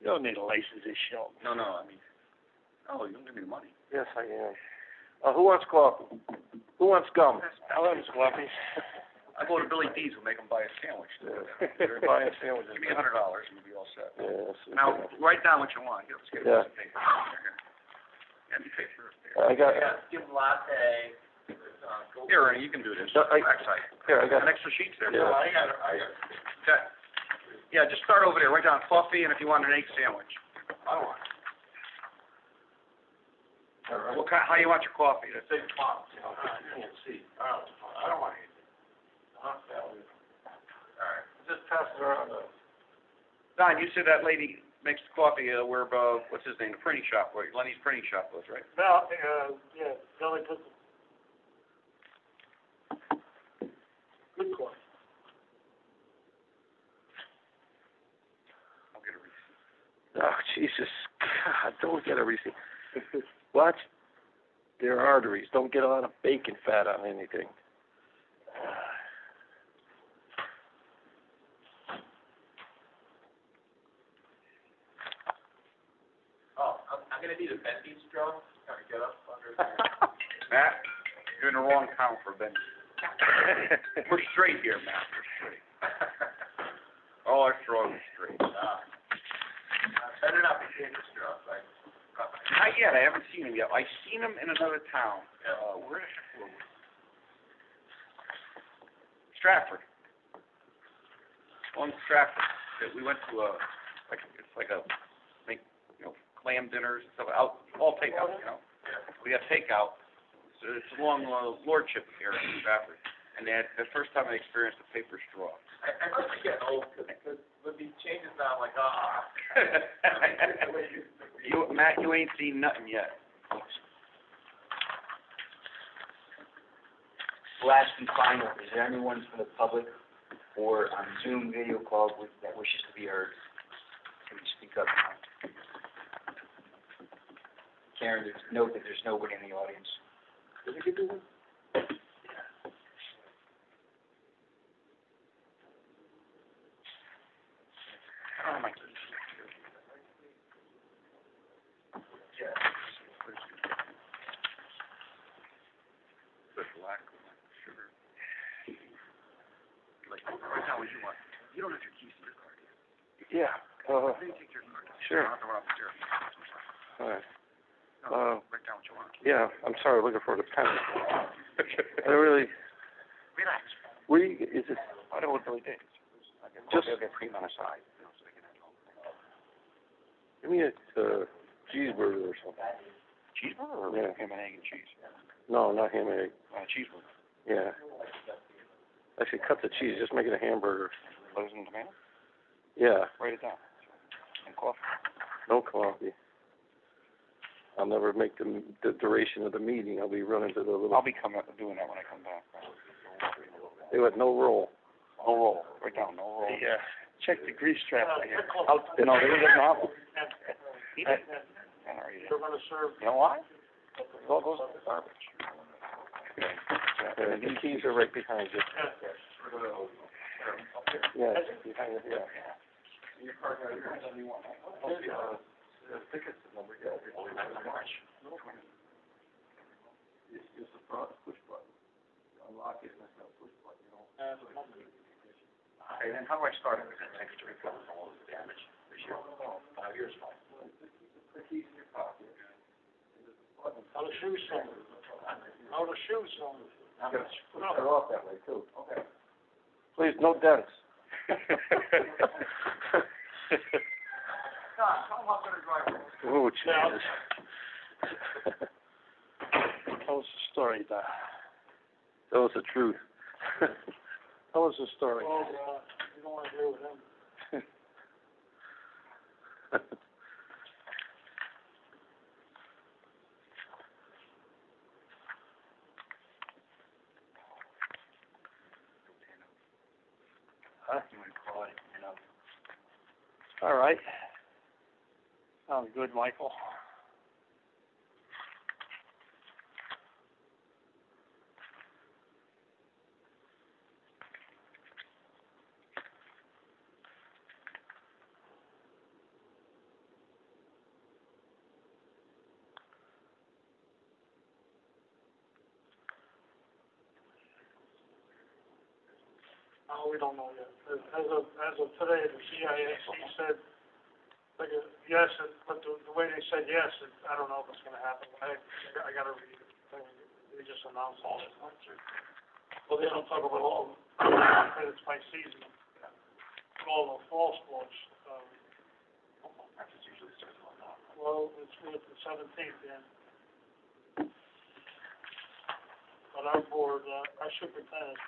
You don't need a license to show. No, I mean, oh, you don't give me the money. Yes, I am. Who wants coffee? Who wants gum? I love his coffee. I go to Billy D's, we'll make him buy a sandwich. They're buying sandwiches. Give me $100 and we'll be all set. Yes. Now, write down what you want. Here, let's get a Yeah. piece of paper. Here. Yeah, you pay first. I got, Give him latte. Here, Ernie, you can do this. No, Backside. here, I got, Got extra sheets there. Yeah. I got it. Okay. Yeah, just start over there. Write down coffee and if you want an egg sandwich. I don't want it. What kind, how you want your coffee? That's it. I don't want it. All right, just pass it around. Don, you said that lady makes the coffee, where, what's his name, the printing shop, where Lenny's printing shop was, right? Now, yeah, Billy put the. Good course. I'll get a receipt. oh, Jesus, God, don't get a receipt. Watch their arteries, don't get a lot of bacon fat on anything. Oh, I'm gonna need a Bendy's drum, kind of get up under there. Matt, you're in the wrong town for Bendy. We're straight here, Matt, we're straight. All our straws are straight. Better not be taking straws, right? Not yet, I haven't seen him yet. I seen him in another town. Where the heck were we? Stratford. On Stratford. We went to it's like a, make, clam dinners and stuff, out, all takeout, We got takeout. So it's along Lordship area in Stratford. And the first time I experienced a paper straw. I must be getting old, because with these changes now, I'm like, Matt, you ain't seen nothing yet. Last and final, is there anyone from the public or on Zoom video call that wishes to be heard? Can you speak up now? Karen, note that there's nobody in the audience. Oh, my goodness. Yeah. Good black, sugar. Like, right now, what you want. You don't have your keys to your car, do you? Yeah, Then you take your car. sure. You don't have to run upstairs. All right. No, write down what you want. Yeah, I'm sorry, looking for the pen. I really, Relax. where you, is it, I don't know what Billy did. Just- I'll get cream on the side, so they can have give me a, cheeseburger or something. cheeseburger or Yeah. ham and egg and cheese? No, not ham and egg, Cheeseburger. yeah. Actually, cut the cheese, just make it a hamburger. Lettuce and tomato? Yeah, Write it down. some coffee. No coffee. I'll never make the duration of the meeting. I'll be running to the little. I'll be doing that when I come back. They had no roll. No roll. Right down, no roll. Yeah. Check the grease trap. Yeah, Here. they're No, they doesn't have them. They're gonna serve. You know why? It all goes in the garbage. The keys are right behind you. Yeah, behind you, yeah. The tickets number, yeah. It's the front push button. Unlock it and it's not push button, you know. And then how do I start it? Is it text to recover from all of the damage this year? 5 years, fine. The keys in your pocket. How the shoes sold. How the shoes sold. I'm gonna put it off that way too. Okay. Please, no dents. Oh, Jesus. Tell us the story, Doc. Tell us the truth. Tell us the story. Oh, you don't wanna deal with him. Huh? All right. Sounds good, Michael. No, we don't know yet. As of today, the CISC said, like, yes, but the way they said yes, I don't know if it's gonna happen. I gotta read it. They just announced all this. Well, they don't talk about all, because it's my season. All the fall sports, well, it's the 17th, yeah. But our board, our superintendent,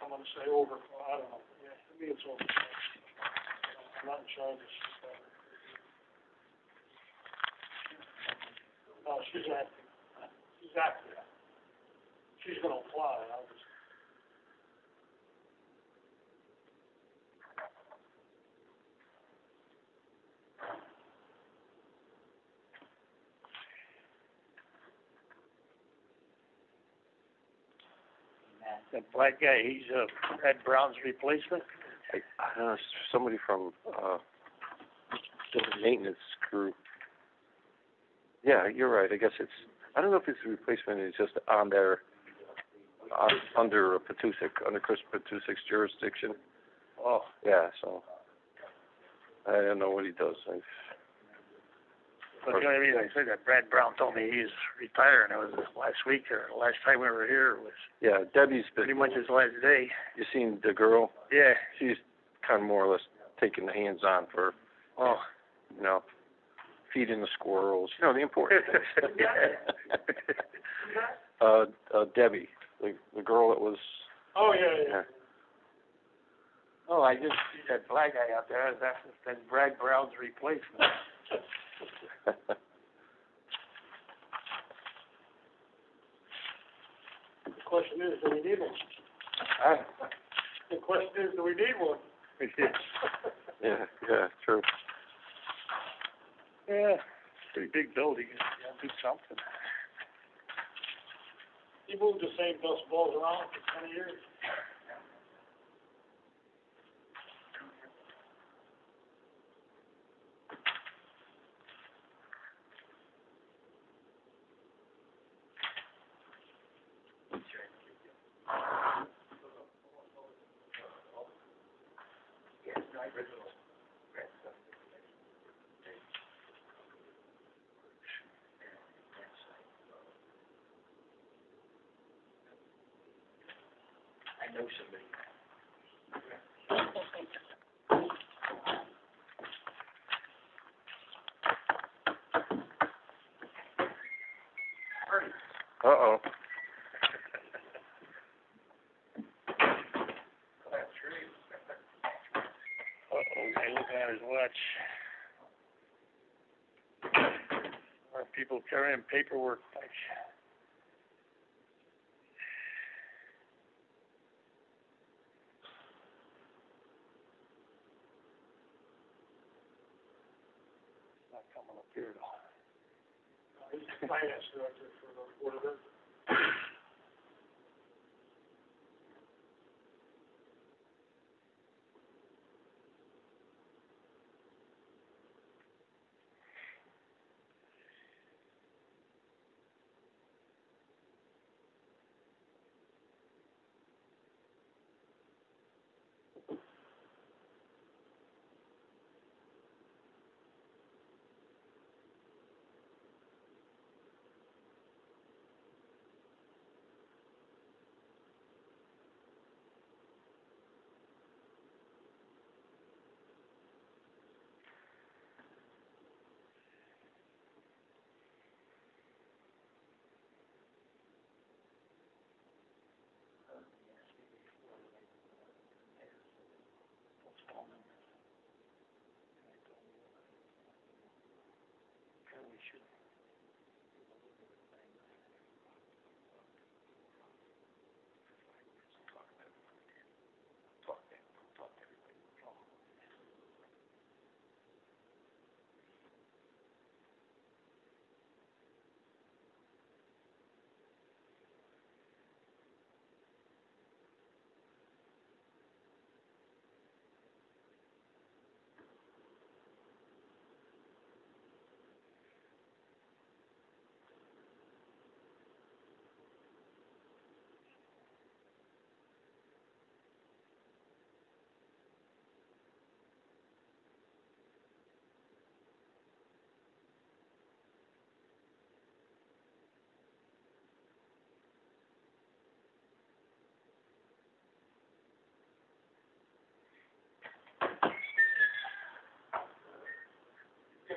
I'm gonna say over, I don't know, yeah, maybe it's over. I'm not in charge of stuff. No, she's active. She's active. She's gonna apply, obviously. That black guy, he's Ed Brown's replacement? I don't know, somebody from, the maintenance crew. Yeah, you're right. I guess I don't know if it's a replacement, it's just on there, under Chris Petusic's jurisdiction. Oh. Yeah, so, I don't know what he does. But the only reason I said that, Brad Brown told me he's retiring. It was last week or last time we were here. It was Yeah, Debbie's been, pretty much his last day. you seen the girl? Yeah. She's kind of more or less taking the hands-on for, you know, feeding the squirrels, you know, the important things. Debbie, the girl that was, Oh, yeah. Oh, I just see that black guy out there. That's Brad Brown's replacement. The question is, do we need one? The question is, do we need one? yeah, true. Yeah, pretty big building. Yeah, do something. He moved the same dust balls around for 20 years. I know somebody. Uh-oh. That tree. Looking at his watch. More people carrying paperwork, like. Not coming up here though. He's the finance director for the Board of Ed.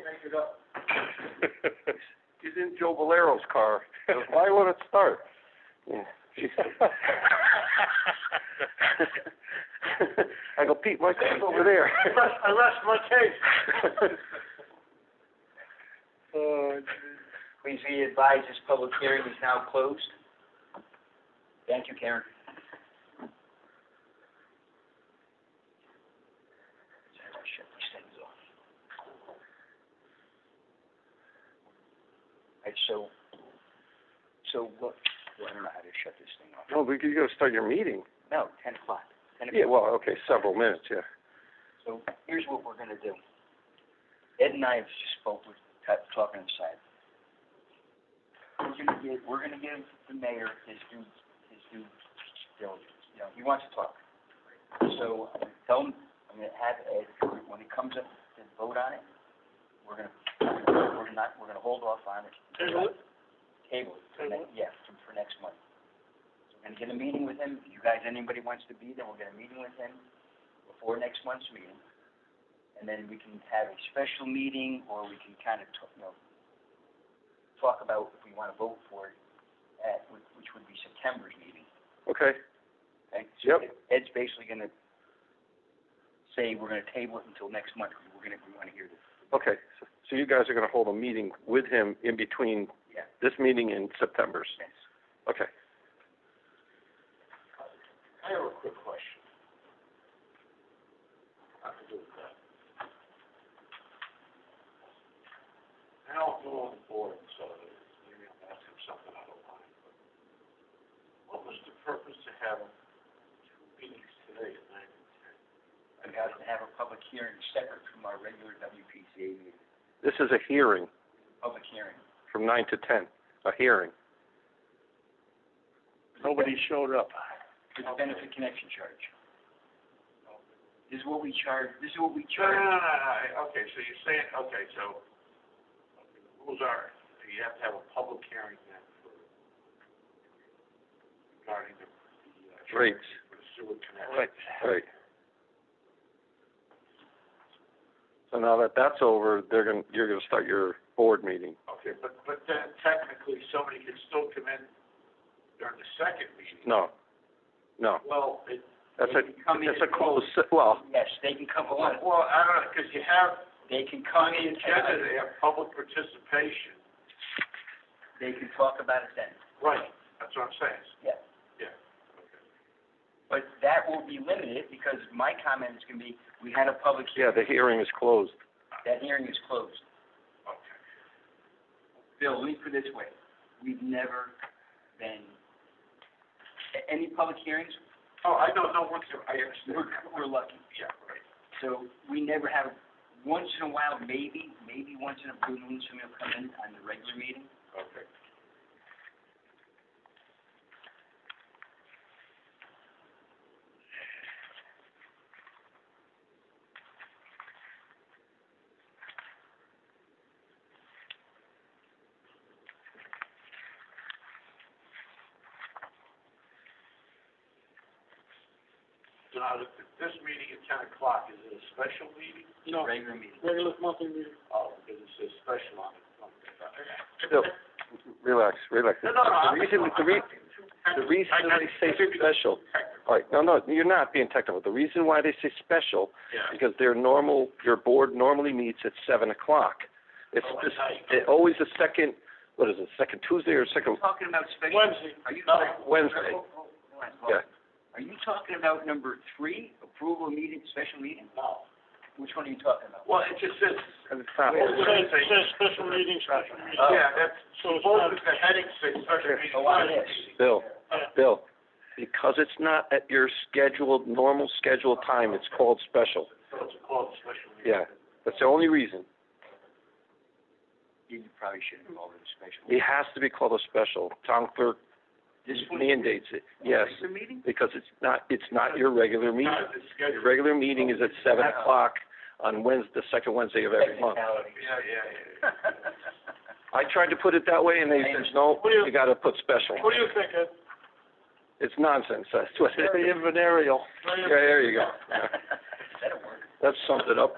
Make it up. He's in Joe Valero's car. Why won't it start? Yeah. I go, Pete, my car's over there. I rest my case. Oh, Please be advised, this public hearing is now closed. Thank you, Karen. Shut these things off. All right, so what, well, I don't know how to shut this thing off. No, but you gotta start your meeting. No, 10 o'clock. 10 o'clock. Yeah, well, okay, several minutes, yeah. So here's what we're gonna do. Ed and I have just talking inside. We're gonna give the mayor his due diligence. You know, he wants to talk. So tell him, I'm gonna have Ed, when he comes up to vote on it, we're gonna hold off on it. Table it? Table it. For next month. So we're gonna get a meeting with him. If you guys, anybody wants to be there, we'll get a meeting with him before next month's meeting. And then we can have a special meeting, or we can kind of, talk about if we want to vote for it which would be September's meeting. Okay. Okay? Yep. So Ed's basically gonna say we're gonna table it until next month. We want to hear this. Okay, so you guys are gonna hold a meeting with him in between Yeah. this meeting and September's? Yes. Okay. I have a quick question. How to do that? I don't go on the board, so maybe I'm asking something I don't mind, but what was the purpose to have two meetings today at 9 and 10? We have to have a public hearing separate from our regular WPCA meeting. This is a hearing Public hearing. from 9 to 10, a hearing. nobody showed up. For the benefit connection charge. This is what we charge, No, okay, so you're saying, okay, so, the rules are, you have to have a public hearing then for, regarding the Rates. for the sewer connection. Right. Right. So now that that's over, you're gonna start your board meeting. Okay, but then technically, somebody can still come in during the second meeting. No. Well, That's They can come in a and- closed, well, Yes, they can come, Well, I don't know, because you have, they can come on the in, agenda, they have public participation. they can talk about it then. Right. That's what I'm saying. Yeah. Yeah. But that will be limited, because my comment is gonna be, we had a public yeah, hearing, the hearing is closed. that hearing is closed. Okay. Bill, let me put it this way, we've never been, any public hearings, Oh, I know, no, I understand. we're lucky. Yeah, right. So we never have, once in a while, maybe once in a blue moon, somebody will come in on the regular meeting. Okay. So now, this meeting at 10 o'clock, is it a special meeting? No, Regular meeting. regular monthly meeting. Oh, because it says special on it. Bill, relax. No, The reason they say special, all right, no, you're not being technical. The reason why they say special Yeah. because your board normally meets at 7 o'clock. It's just, always the second, what is it, second Tuesday or second Talking about special. Wednesday. Are you No. talking? Wednesday? Hold on. Yeah. Are you talking about number 3, approval of meeting, special meeting? No. Which one are you talking about? Well, it just says, It's not, It says special meeting, special meeting. yeah, that's, So it's both not, of the headings say special meeting. Oh, on this. Bill, because it's not at your normal scheduled time, it's called special. So it's called special meeting. Yeah, that's the only reason. You probably shouldn't call it a special. It has to be called a special. Town clerk This one? mandates it, yes, Regular meeting? because it's not your regular meeting. Not the Your schedule. regular meeting is at 7 o'clock on the second Wednesday of every month. Yeah. I tried to put it that way, and they said, no, you gotta put special. what do you think, Ed? It's nonsense, that's what it Very is. invernerial. Yeah, there you go. Yeah. That'll work. That sums it up.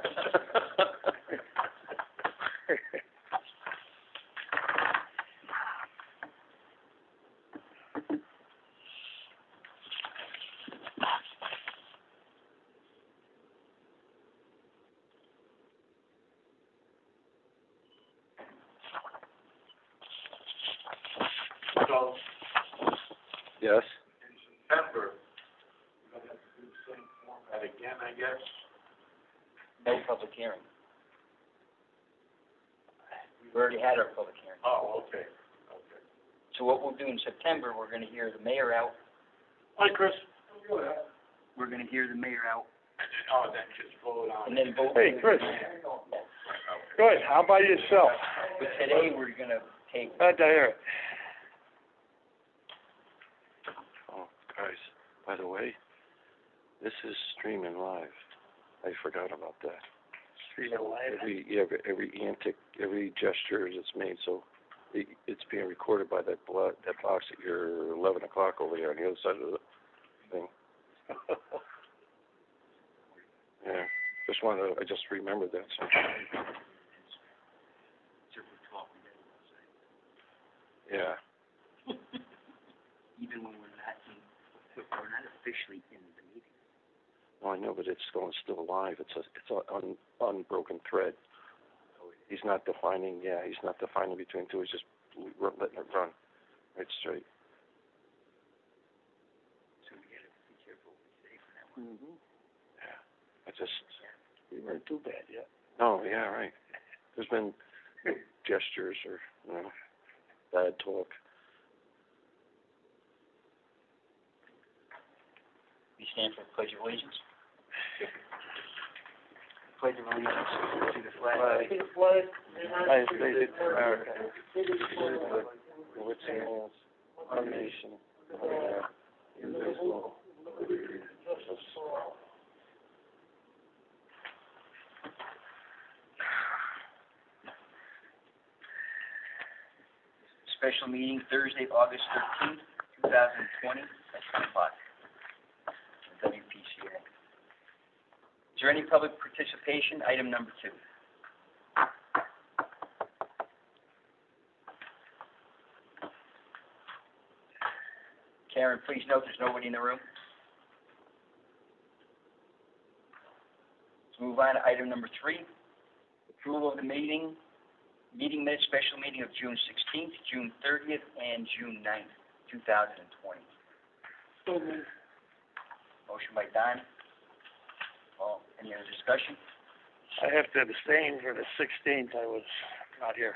So, Yes, in September, we're gonna have to do the same format again, I guess. No public hearing. We've already had our public hearing. Oh, okay. So what we'll do in September, we're gonna hear the mayor out, Hi, Chris. we're gonna hear the mayor out, And then just vote on and it. then vote. Hey, Chris. Good, how about yourself? But today, we're gonna take, Glad to hear it. oh, guys, by the way, this is streaming live. I forgot about that. Streaming live. Every antic, every gesture that's made, so it's being recorded by that box at your 11 o'clock over there on the other side of the thing. Yeah, I just remembered that, so. Yeah, even when we're not officially in the meeting. no, I know, but it's still live, it's an unbroken thread. He's not defining between two, he's just letting it run right straight. So we gotta be careful what we say for that one. Mm-hmm. Yeah, We weren't too bad yet. no, yeah, right. There's been gestures or, bad talk. We stand for the Pledge of Allegiance. Pledge of Allegiance to the flag. United States of America. Which is one nation, under God, indivisible, with liberty and justice for all. Special meeting Thursday, August 13th, 2020, at 10 o'clock. Wpca. Is there any public participation? Item number 2. Karen, please note there's nobody in the room. Let's move on to item number 3, approval of the meeting minutes, special meeting of June 16th, June 30th, and June 9th, 2020. So moved. Motion by Don. Any other discussion? I have to abstain for the 16th, I was not here.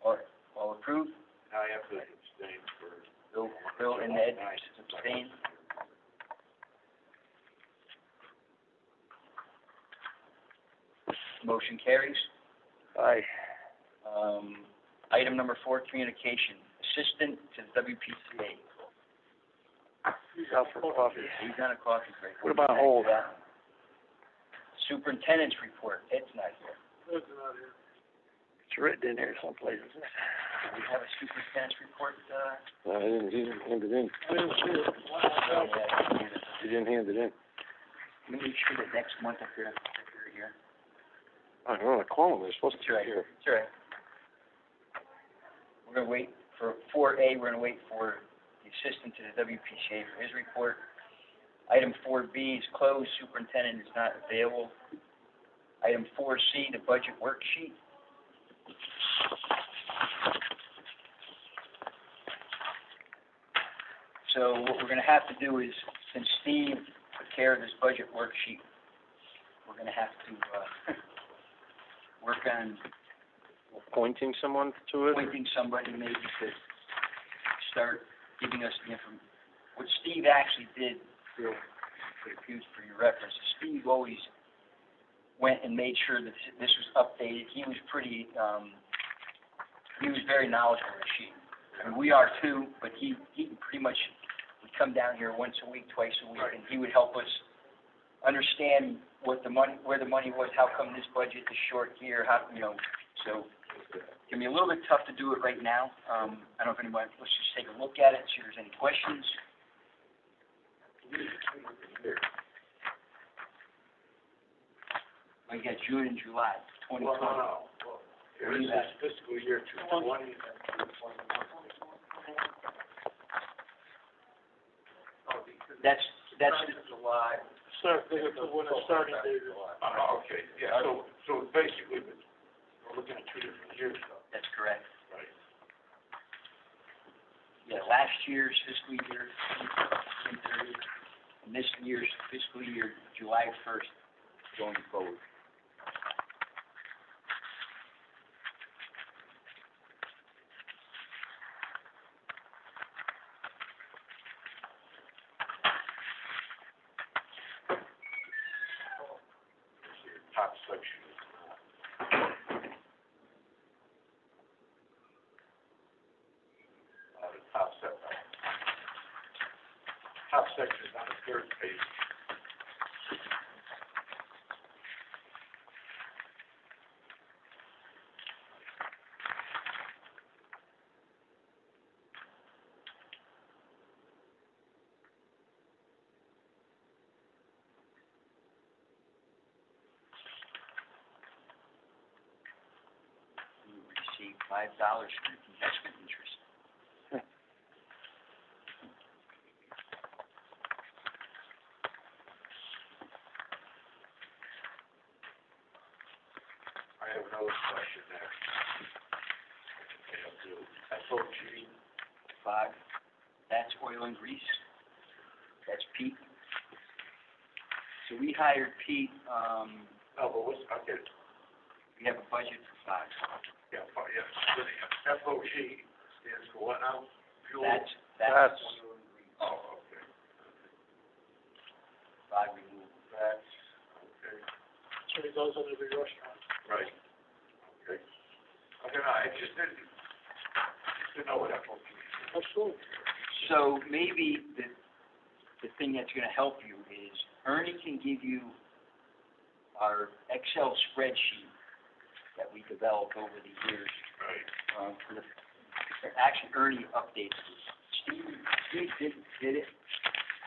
All approved? I have to abstain for. Bill and Ed abstain. Motion carries. Aye. Item number 4, communication, assistant to the WPCA. He's out for coffee. He's on a coffee break. What about hold? Superintendent's report, Ed's not here. That's not here. It's written in here someplace, isn't it? Do we have a superintendent's report, No, he didn't hand it in. I didn't see it. He didn't hand it in. Let me make sure that next month if you're here. I don't know, I call him, they're supposed to It's be right. here. It's all right. We're gonna wait for 4A, we're gonna wait for the assistant to the WPCA for his report. Item 4B is closed, superintendent is not available. Item 4C, the budget worksheet. So what we're gonna have to do is, since Steve took care of this budget worksheet, we're gonna have to, work on Appointing someone to it? appointing somebody maybe to start giving us the information. What Steve actually did, Bill, for your reference, Steve always went and made sure that this was updated. He was pretty, he was very knowledgeable of the sheet. I mean, we are too, but he pretty much would come down here once a week, twice a week, and he would help us understand what the money, where the money was, how come this budget is short here, how, so it's gonna be a little bit tough to do it right now. I don't know if anybody, let's just take a look at it, see if there's any questions. We got June and July, 2020. This is fiscal year 2020. That's July. Start, they have to, when the starting date is. Okay, yeah, so basically, we're looking at 2 different years, though. that's correct. Right. Yeah, last year's fiscal year, June 30th, and this year's fiscal year, July 1st, going forward. Top section. The top section is on the 3rd page. We received $5 for investment interest. I have another question there. Okay, I'll do FOG. 5, that's oil and grease. That's Pete. So we hired Pete, No, but what's, okay, we have a budget for 5. yeah, FOG stands for what now? Fuel? That's Oh, okay. 5 removed. That's, okay, So he goes under the restaurant. right. Okay. Okay, no, I just didn't know what FOG is. Absolutely. So maybe the thing that's gonna help you is Ernie can give you our Excel spreadsheet that we developed over the years, Right. actually Ernie updates this. Steve did it,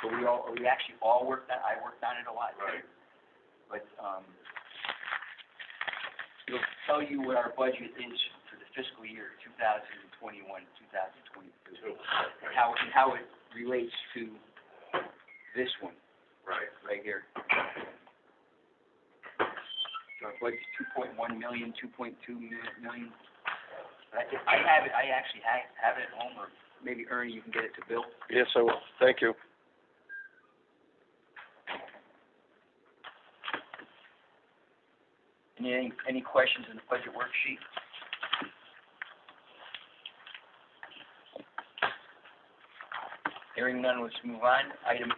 but we actually all worked on, I worked on it a lot too. Right. But, it'll tell you what our budget is for the fiscal year 2021, 2022, and how it relates to this one, Right. right here. So our budget's 2.1 million, 2.2 million. I have it, I actually have it at home, or maybe Ernie, you can get it to Bill. Yes, I will. Thank you. Any questions in the budget worksheet? Hearing none, let's move on. Item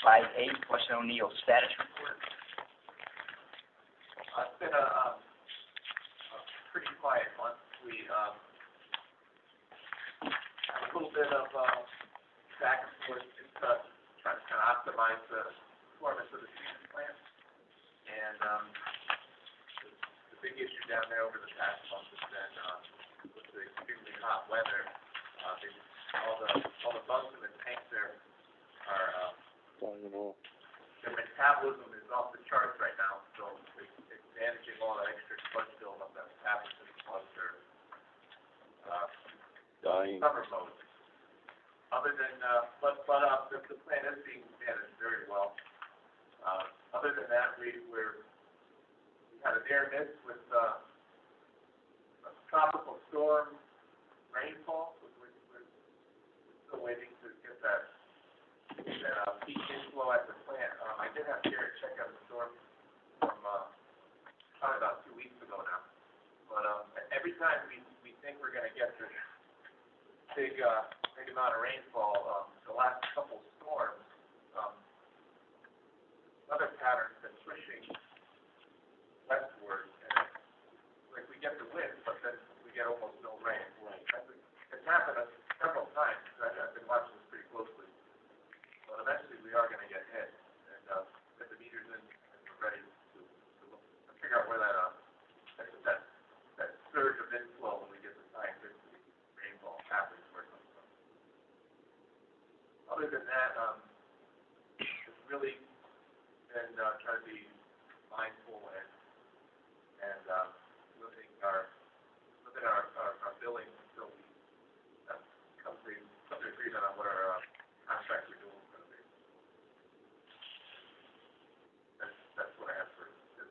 5A, Weston O'Neill status report. It's been a pretty quiet month. We, had a little bit of, back and forth, just, trying to kind of optimize the performance of the treatment plant. And, the big issue down there over the past month has been, with the extremely hot weather, all the bugs in the tank there are, their metabolism is off the charts right now, so it's managing all that extra sludge buildup that happens in the bugs are, Dying. summer mode. Other than, the plant is being managed very well. Other than that, we had a near miss with, a tropical storm rainfall. We're still waiting to get that peak inflow at the plant. I did have Garrett check out the storm from, probably about 2 weeks ago now. But, every time we think we're gonna get this big amount of rainfall, the last couple storms, weather pattern's been pushing westward, and like we get the wind, but then we get almost no rain. Right. It's happened several times. I've been watching this pretty closely. But eventually we are gonna get hit, and get the meters in, and we're ready to look, to figure out where that surge of inflow when we get the scientific rainfall happens, where it comes from. Other than that, it's really been trying to be mindful and limiting our billing until we come to agreement on what our contract renewal is going to be. That's what I have for this.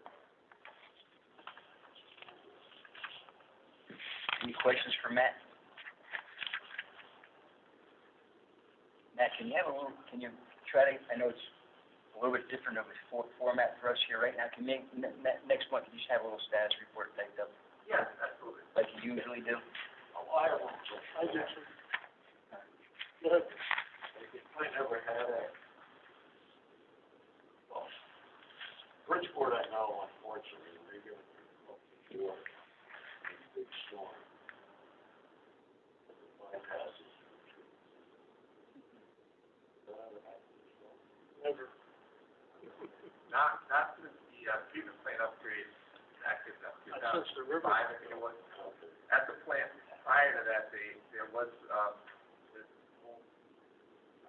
Any questions for Matt? Matt, can you try to, I know it's a little bit different of a format for us here right now. Can you next month, you just have a little status report typed up? Yes, absolutely. Like you usually do? I don't know. I did too. Good. I never had a, well, Bridgeport I know, unfortunately, they get a big storm. Bypasses. Never. Not since the treatment plant upgrade active in 2005, I think it was. At the plant prior to that, there was this whole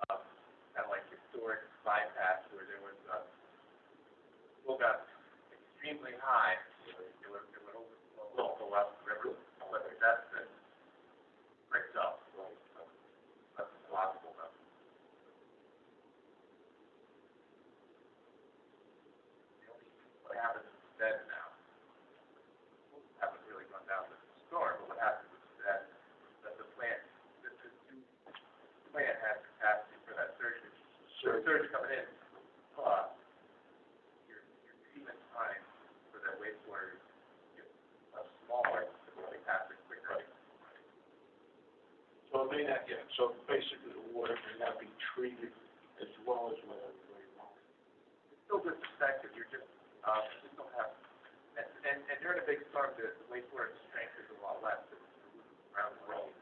kind of like historic bypass where there was flow got extremely high. It would overflow, go out the river, but that's been bricked up. That's possible now. What happens instead now? Haven't really gone down to the storm, but what happens is that the plant has capacity for that surge. Surge coming in, but your treatment time for that wastewater gets smaller, so it passes quicker. So it may not get, so basically the water may not be treated as well as what everybody wants. It's still disinfected, you're just don't have, and during a big storm, the wastewater strength is a lot less around the road.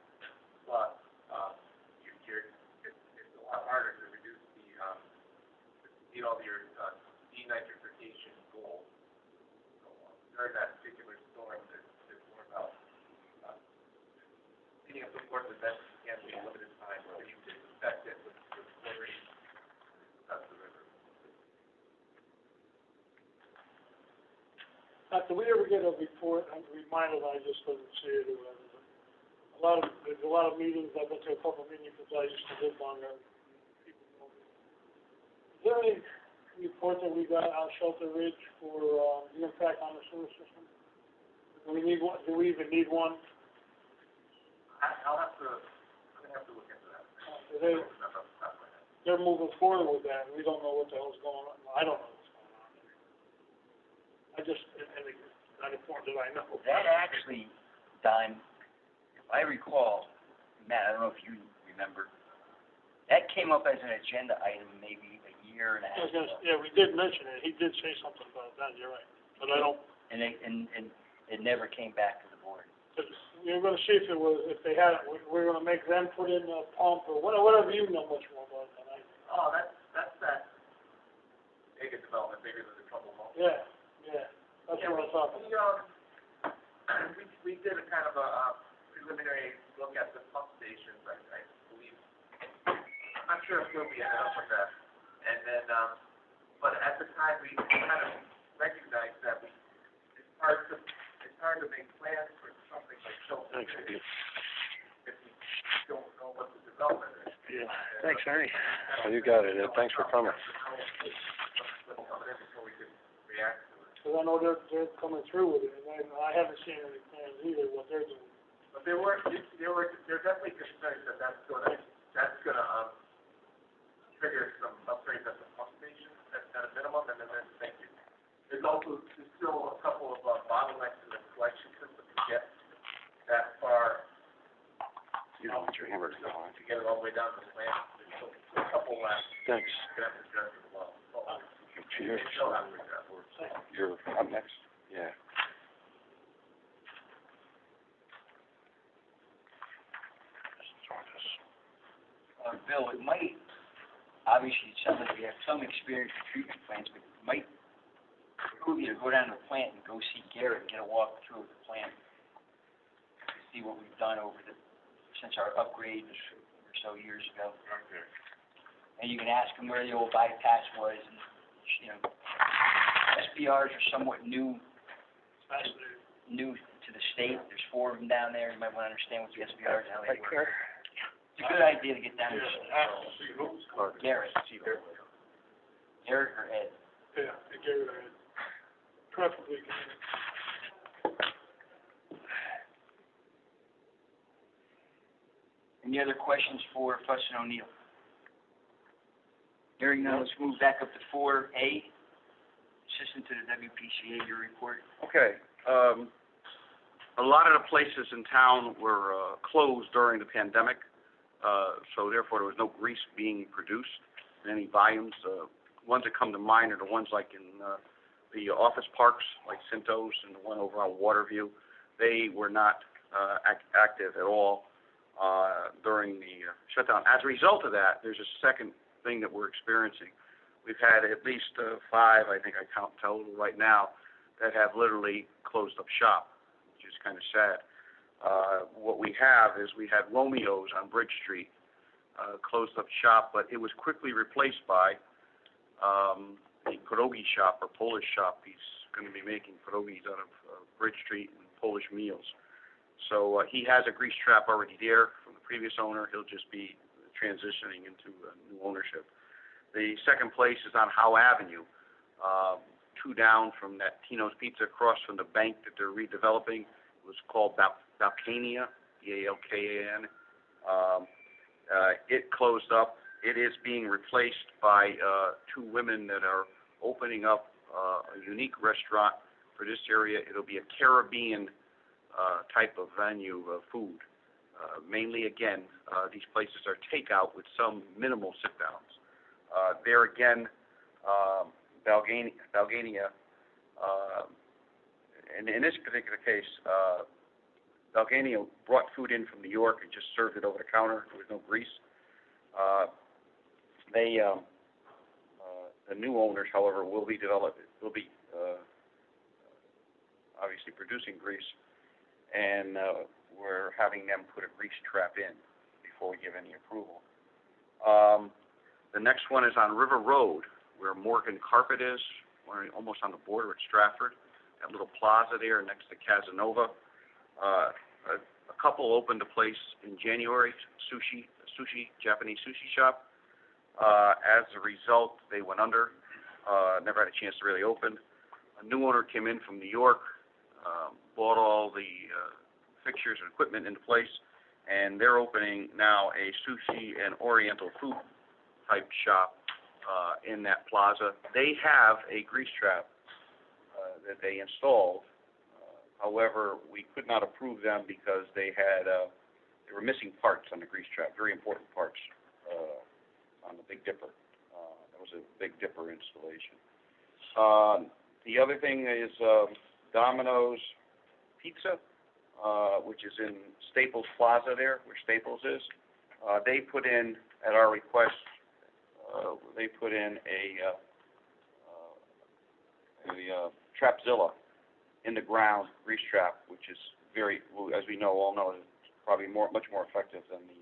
But, it's a lot harder to reduce meet all your denitrification goals. So, during that particular storm, it's more about cleaning up the water as best as you can in a limited time, so you disinfect it with chlorine. That's the river. Did we ever get a report, I'm reminded, I just didn't see it, or whatever, but there's a lot of meetings, I've been to a couple of meetings, because I used to live on there. People know me. Is there any report that we got on Shelter Ridge for, the impact on the sewer system? Do we need one, do we even need one? I'm gonna have to look into that. They're moving forward with that, and we don't know what the hell's going on. I don't know what's going on. I just, not informed that I know. That actually, Don, if I recall, Matt, I don't know if you remember, that came up as an agenda item maybe a year and a half ago. Yeah, we did mention it. He did say something about that, you're right. But I don't, And it never came back to the board. we were gonna see if they had it. We're gonna make them put in a pump or whatever you know much more about than I do. Oh, that's that mega development, bigger than the Trouble Mall. Yeah, that's what I'm talking about. We did a kind of a preliminary look at the pump stations, I believe. I'm not sure if we'll be ended up with that. And then, but at the time, we kind of recognized that it's hard to make plans for something like Shelter Thanks, City Steve. if we don't know what the development is. Yeah, thanks, Ernie. Oh, you got it, Ed. Thanks for coming. What's coming in before we can react to it. Because I know they're coming through with it, and I haven't seen any plans either, what they're doing. But there were definitely concerns that that's gonna trigger some upgrades at the pump station at a minimum, and then thank you. There's still a couple of bottlenecks in the collection system to get that far. You don't want your hamburger. To get it all the way down to the plant. There's still a couple left. Thanks. You're gonna have to address as well. Cheers. They still have to address. You're up next? Yeah. Bill, it might, obviously, it sounds like you have some experience with treatment plants, but it might behoove you to go down to the plant and go see Garrett and get a walk through of the plant. See what we've done since our upgrade or so years ago. Okay. And you can ask him where the old bypass was, and, SBRs are somewhat new to the state. There's 4 of them down there. You might want to understand what the SBRs are, how they work. It's a good idea to get down there. Garrett. Garrett or Ed? Yeah, they gave it preferably. Any other questions for Fuss and O'Neill? Hearing none, let's move back up to 4A. Assistant to the WPCA, your report. Okay, a lot of the places in town were, closed during the pandemic, so therefore there was no grease being produced in any volumes. Ones that come to mind are the ones like in, the office parks, like Cintos and the one over on Waterview. They were not, active at all, during the shutdown. As a result of that, there's a second thing that we're experiencing. We've had at least 5, I think I count total right now, that have literally closed up shop, which is kind of sad. What we have is we had Romeo's on Bridge Street, closed up shop, but it was quickly replaced by a pierogi shop or Polish shop. He's going to be making pierogis out of Bridge Street and Polish meals. So he has a grease trap already there from the previous owner. He'll just be transitioning into new ownership. The second place is on Howe Avenue, 2 down from that Tino's Pizza across from the bank that they're redeveloping. It was called Balkania, B-A-L-K-A-N. It closed up. It is being replaced by 2 women that are opening up a unique restaurant for this area. It'll be a Caribbean type of venue of food. Mainly, again, these places are takeout with some minimal sit-downs. There again, Balgania, and in this particular case, Balgania brought food in from New York and just served it over the counter. There was no grease. The new owners, however, will be obviously producing grease, and we're having them put a grease trap in before we give any approval. The next one is on River Road, where Morgan Carpet is. We're almost on the border at Stratford. That little plaza there next to Casanova. A couple opened a place in January, Japanese sushi shop. As a result, they went under. never had a chance to really open. A new owner came in from New York, bought all the fixtures and equipment into place, and they're opening now a sushi and oriental food type shop in that plaza. They have a grease trap that they installed. However, we could not approve them because they were missing parts on the grease trap, very important parts on the Big Dipper. That was a Big Dipper installation. The other thing is Domino's Pizza, which is in Staples Plaza there, where Staples is. They put in, at our request, they put in a Trapzilla in the ground grease trap, which is very, as we all know, is probably much more effective than the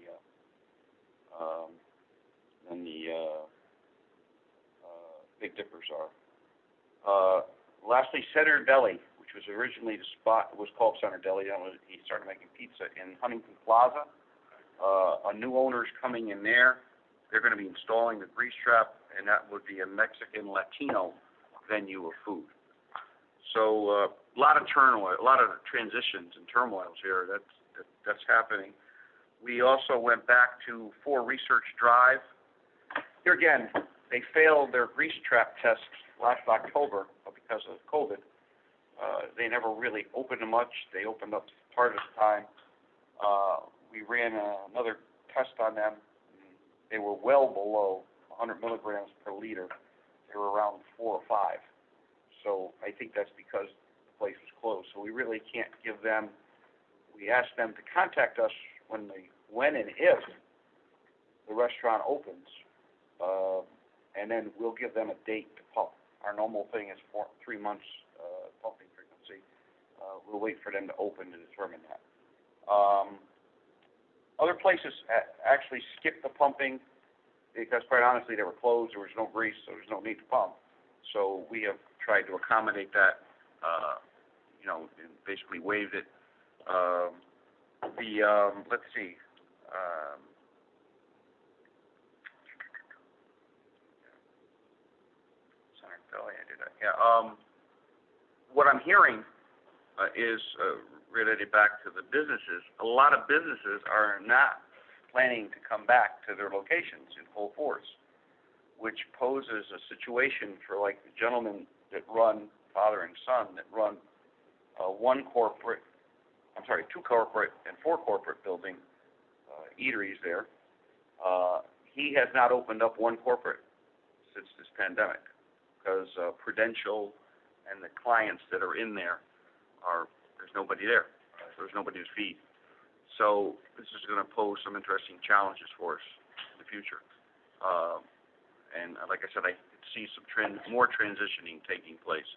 Big Dippers are. Lastly, Center Deli, which was originally the spot, was called Center Deli. He started making pizza in Huntington Plaza. A new owner's coming in there. They're going to be installing the grease trap, and that would be a Mexican Latino venue of food. So a lot of turmoil, a lot of transitions and turmoils here. That's happening. We also went back to 4 Research Drive. Here again, they failed their grease trap test last October because of COVID. They never really opened much. They opened up part of the time. We ran another test on them. They were well below 100 milligrams per liter. They were around 4 or 5. So I think that's because the place was closed. So we really can't give them. We asked them to contact us when and if the restaurant opens, and then we'll give them a date to pump. Our normal thing is 3 months pumping frequency. We'll wait for them to open to determine that. Other places actually skipped the pumping because, quite honestly, they were closed. There was no grease, so there was no need to pump. So we have tried to accommodate that, and basically waived it. Let's see. Center Deli, I did that. Yeah. What I'm hearing is related back to the businesses. A lot of businesses are not planning to come back to their locations in full force, which poses a situation for like the gentlemen that run, father and son, that run 2 corporate and 4 corporate building eateries there. He has not opened up 1 corporate since this pandemic because Prudential and the clients that are in there there's nobody there. There's nobody to feed. So this is going to pose some interesting challenges for us in the future. And like I said, I see some more transitioning taking place.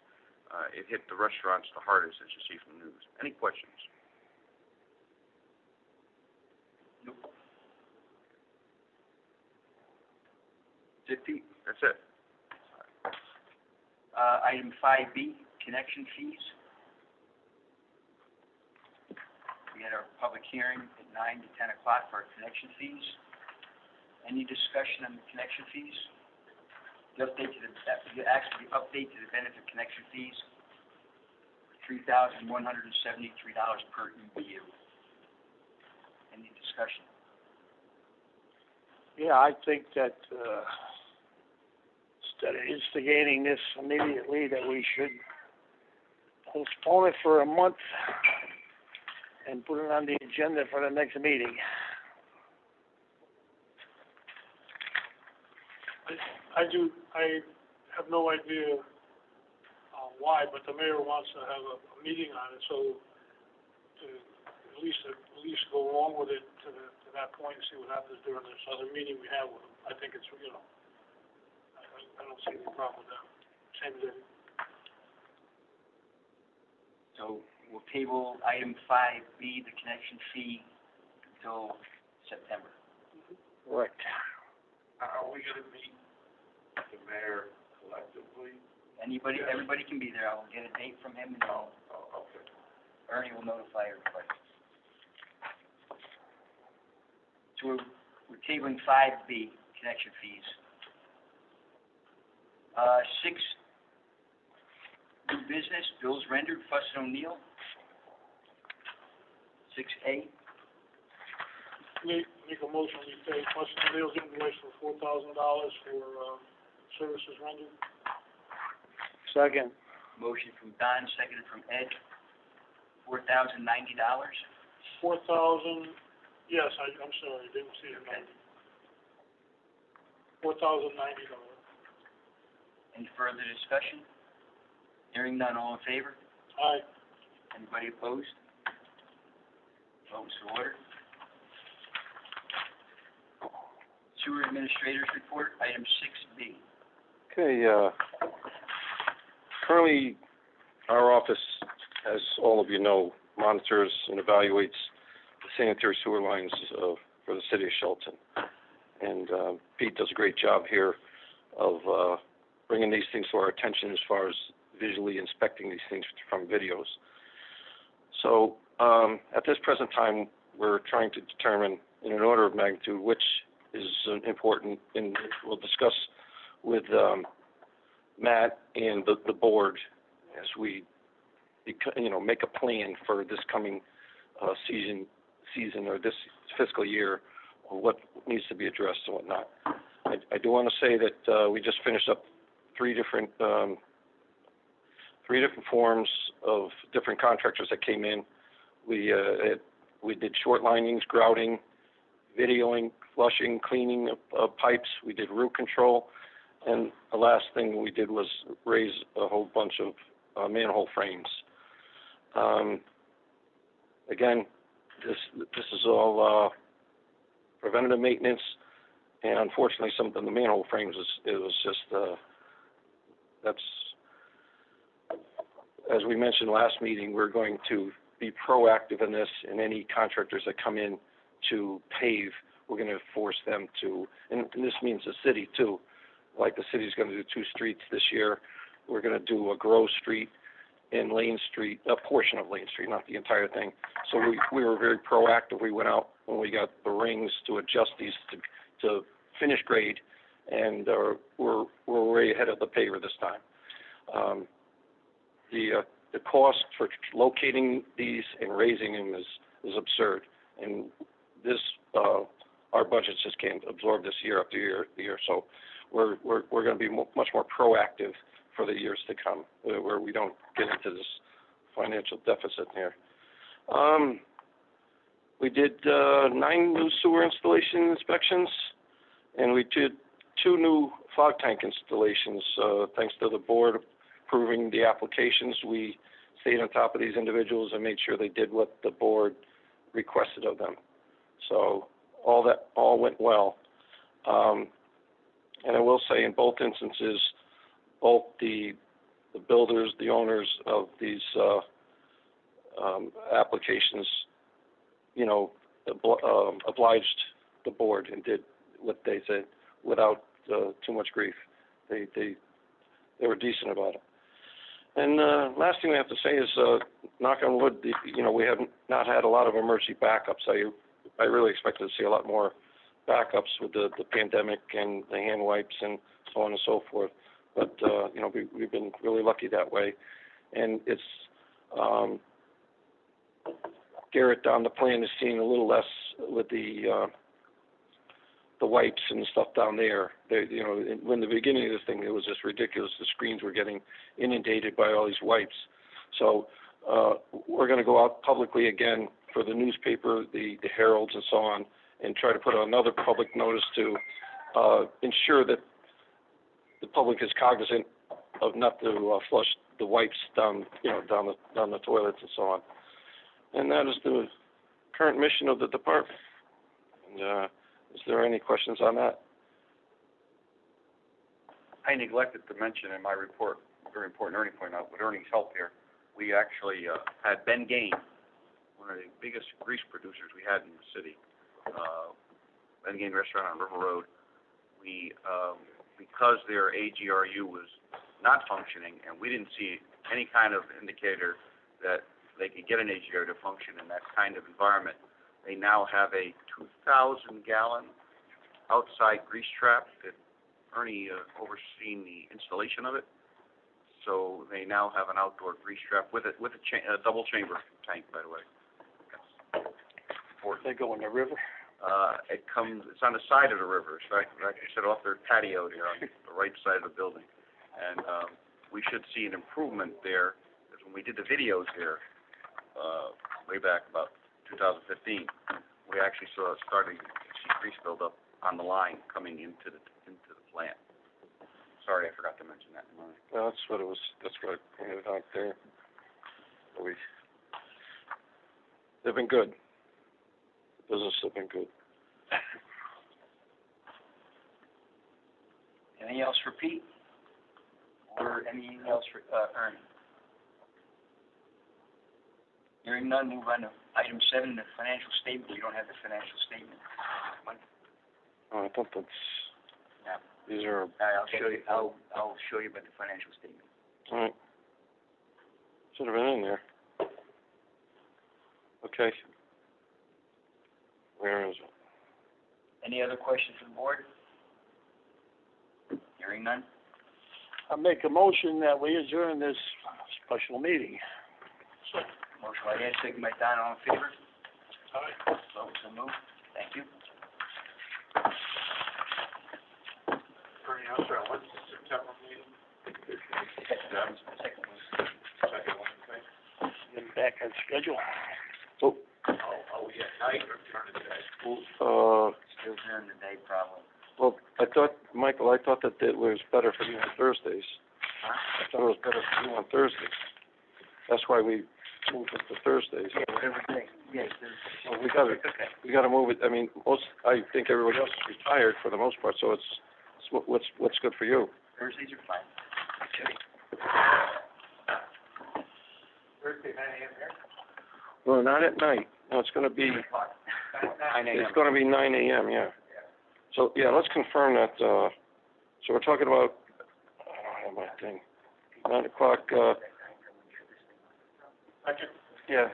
It hit the restaurants the hardest, as you see from the news. Any questions? Nope. That's it. Item 5B, connection fees. We had our public hearing at 9 to 10 o'clock for our connection fees. Any discussion on the connection fees? The update to the benefit connection fees, $3,173 per EBU. Any discussion? Yeah, I think that instead of instigating this immediately, that we should postpone it for a month and put it on the agenda for the next meeting. I have no idea why, but the mayor wants to have a meeting on it, so to at least go along with it to that point and see what happens during this other meeting we have with him. I think it's, I don't see any problem with that. Same as it. So we'll table item 5B, the connection fee, until September. Correct. Are we going to meet the mayor collectively? Everybody can be there. I will get a date from him, and Okay. Ernie will notify everybody. So we're tabling 5B, connection fees. 6, new business, bills rendered, Fuss and O'Neill. 6A. Make a motion, we pay Fuss and O'Neill's invoice for $4,000 for, services rendered. Second. Motion from Don, seconded from Ed. $4,090. 4,000, yes, I'm sorry, I didn't see the number. $4,090. Any further discussion? Hearing none, all in favor? Aye. Anybody opposed? Votes are ordered. Sewer Administrator's Report, item 6B. Okay, currently, our office, as all of you know, monitors and evaluates the sanitary sewer lines for the city of Shelton. And Pete does a great job here of bringing these things to our attention as far as visually inspecting these things from videos. So at this present time, we're trying to determine in an order of magnitude which is important, and we'll discuss with Matt and the board as we, make a plan for this coming season or this fiscal year, or what needs to be addressed and whatnot. I do want to say that we just finished up three different forms of different contractors that came in. We did short linings, grouting, videoing, flushing, cleaning of pipes. We did root control, and the last thing we did was raise a whole bunch of manhole frames. Again, this is all preventative maintenance, and unfortunately, some of the manhole frames that's, as we mentioned last meeting, we're going to be proactive in this, and any contractors that come in to pave, we're going to force them to, and this means the city too, like the city's going to do 2 streets this year. We're going to do a Grove Street and Lane Street, a portion of Lane Street, not the entire thing. So we were very proactive. We went out when we got the rings to adjust these to finish grade, and we're way ahead of the paver this time. The cost for locating these and raising them is absurd, and this our budgets just can't absorb this year after year. So we're going to be much more proactive for the years to come, where we don't get into this financial deficit here. We did 9 new sewer installation inspections, and we did 2 new fog tank installations. Thanks to the board approving the applications, we stayed on top of these individuals and made sure they did what the board requested of them. So all went well. And I will say in both instances, both the builders, the owners of these applications, obliged the board and did what they said without too much grief. They were decent about it. And last thing we have to say is, knock on wood, we have not had a lot of emergency backups. I really expected to see a lot more backups with the pandemic and the hand wipes and so on and so forth. But, we've been really lucky that way. And it's, Garrett down the plan is seeing a little less with the wipes and stuff down there. When the beginning of this thing, it was just ridiculous. The screens were getting inundated by all these wipes. So, we're going to go out publicly again for the newspaper, the Heralds and so on, and try to put out another public notice to ensure that the public is cognizant of not to flush the wipes down the toilets and so on. And that is the current mission of the department. And, is there any questions on that? I neglected to mention in my report, very important Ernie pointed out, with Ernie's help here, we actually had Ben Gain, one of the biggest grease producers we had in the city, Ben Gain Restaurant on River Road. We, because their AGRU was not functioning, and we didn't see any kind of indicator that they could get an AGRU to function in that kind of environment, they now have a 2,000-gallon outside grease trap that Ernie, overseeing the installation of it. So they now have an outdoor grease trap with a double chamber tank, by the way. They go in the river. It's on the side of the river, so I set off their patio there on the right side of the building. And, we should see an improvement there, because when we did the videos there, way back about 2015, we actually starting to see grease buildup on the line coming into the plant. Sorry, I forgot to mention that in mine. Well, that's what I pointed out there. They've been good. The business has been good. Anything else for Pete? Or anything else for, Ernie? Hearing none, move on to item 7, the financial statement. We don't have the financial statement. Oh, I thought that's, Yeah. these are, I'll show you, I'll show you about the financial statement. all right. Should have been in there. Okay. Where is it? Any other questions from the board? Hearing none? I make a motion that we adjourn this special meeting. Motion by Ed, second by Don, all in favor? Aye. So moved. Thank you. Ernie, I'm sorry, what's the September meeting? Second one. Second one, okay? Get back on schedule. Oh, yeah, night or during the day? Still during the day, probably. Well, I thought that it was better for you on Thursdays. Huh? I thought it was better for you on Thursdays. That's why we moved it to Thursdays. Yeah, whatever day. Yes, Well, we gotta move it. I mean, I think everybody else is retired for the most part, so it's what's good for you. Thursdays are fine. Okay. Thursday, 9 a.m. here? Well, not at night. No, it's gonna be, 9 a.m. it's gonna be 9 a.m., yeah. So, yeah, let's confirm that, so we're talking about, I don't have my thing, 9 o'clock, yeah.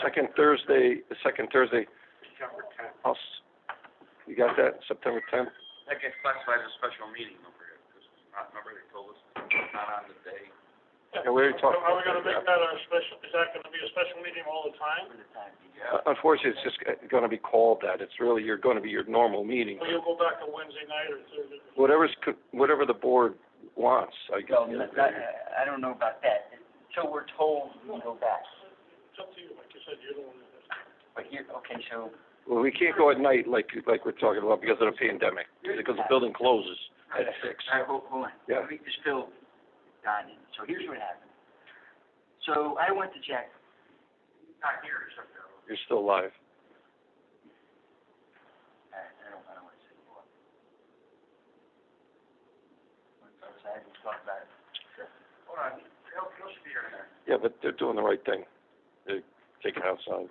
Second Thursday, September 10th. You got that, September 10th? That gets classified as a special meeting, don't forget, because remember they told us it's not on the day. Yeah, we already talked Are we about gonna make that our special, is that gonna be a special meeting all the time? Unfortunately, it's just gonna be called that. It's really, gonna be your normal meeting. Or you'll go back to Wednesday night or Thursday? Whatever the board wants, I guess. No, I don't know about that. Until we're told, we can go back. It's up to you, like you said, you're the one that. But here, okay, so, Well, we can't go at night like we're talking about because of the pandemic, because the building closes at 6. all right, hold on. Yeah. Let me just fill Don in. So here's what happened. So I went to Jack, Not here, or something. You're still live. I don't want to say more. Outside, we talk about it. Hold on, he'll should be here in a minute. Yeah, but they're doing the right thing. They take it outside.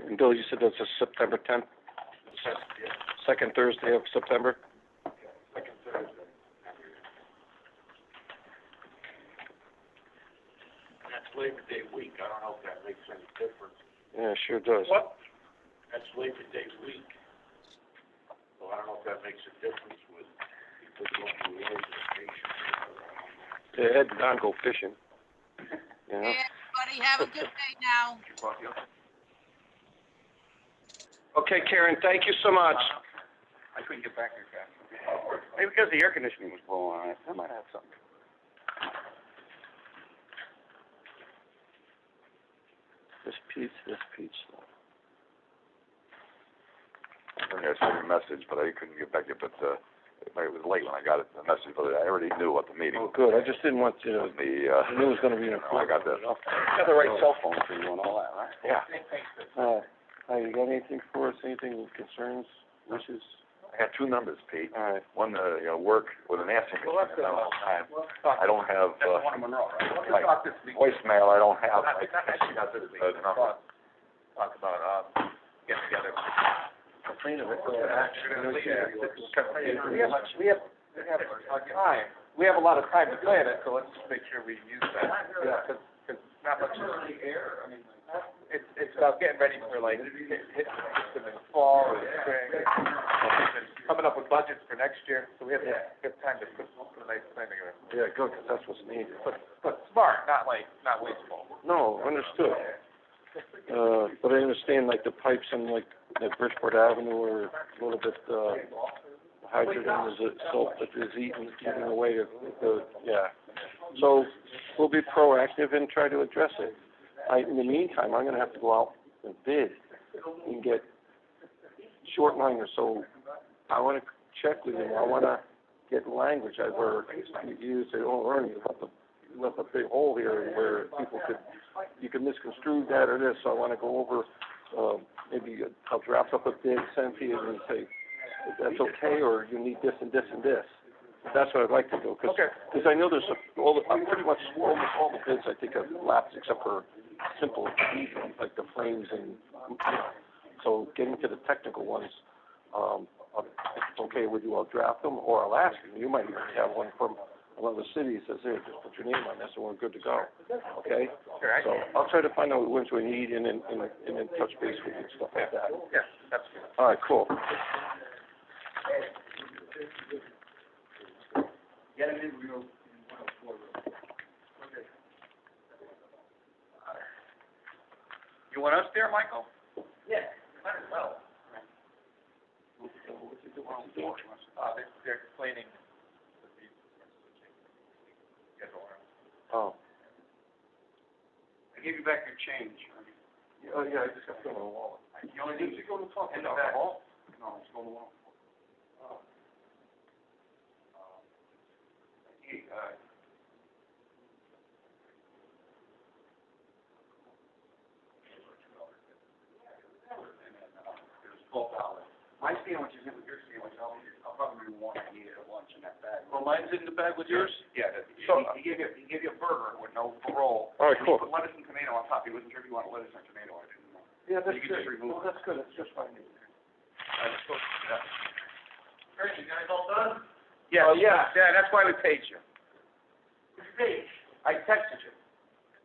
And Bill, you said that's a September 10th? Second Thursday of September? Second Thursday. That's Labor Day week, I don't know if that makes any difference. Yeah, sure does. What? That's Labor Day week. So I don't know if that makes a difference with people going to the organization. Yeah, Ed and Don go fishing. You know? Hey, everybody, have a good day now. Okay, Karen, thank you so much. I couldn't get back there fast. Maybe because the air conditioning was blowing on it. That might have something. This Pete's. I sent you a message, but I couldn't get back to it, but, it was late when I got it, the message, but I already knew what the meeting Oh, was. good, I just didn't want you to, I knew it was gonna be an I got that. important. You got the right cell phone for you and all that, right? Yeah. Hey, you got anything for us, anything concerns, wishes? I got 2 numbers, Pete. All right. One, work with an answering machine. I don't have, like, voicemail, I don't have, like, number. Talk about, get together. Complain of it. We have a lot of time to plan it, so let's make sure we use that. Yeah, 'cause not much is in the air, I mean, it's about getting ready for like, hit them in the fall or the spring. And coming up with budgets for next year, so we have time to put a nice plan together. Yeah, good, 'cause that's what's needed. But smart, not wasteful. No, understood. But I understand like the pipes on like Bridgeport Avenue are a little bit, hydrogen is a salt that is eating away yeah. So we'll be proactive and try to address it. In the meantime, I'm gonna have to go out and bid and get short liners, so I wanna check with him. I wanna get language. I've heard you say, oh, Ernie, you left a big hole here where you could misconstrue that or this, so I wanna go over, maybe I'll draft up a bid, send to you and say, that's okay, or you need this and this and this. That's what I'd like to do, because I know there's pretty much almost all the bids I think have lapsed except for simple, like the frames and, so getting to the technical ones, if it's okay with you, I'll draft them, or I'll ask you. You might even have one from one of the cities that says, here, just put your name on this and we're good to go, okay? So I'll try to find out which we need and then touch base with you and stuff like that. Yeah, that's good. All right, cool. You want us there, Michael? Yeah, might as well. They're explaining the schedule. Oh. I gave you back your change. Oh, yeah, I just got to go to the wallet. You only need to go to talk In about the that. hall? No, it's going to the wall. My sandwich is in with your sandwich. I'll probably want to eat it at lunch in that bag. Well, mine's in the bag with yours? Yeah, So- he gave you a burger with no roll. All right, cool. He put lettuce and tomato on top. He wasn't sure if you wanted lettuce or tomato. I didn't know. Yeah, that's You can good. just remove Well, that's good, that's just fine. Let's go. Alright, you guys all done? Yeah, that's why we paid you. Which page? I texted you.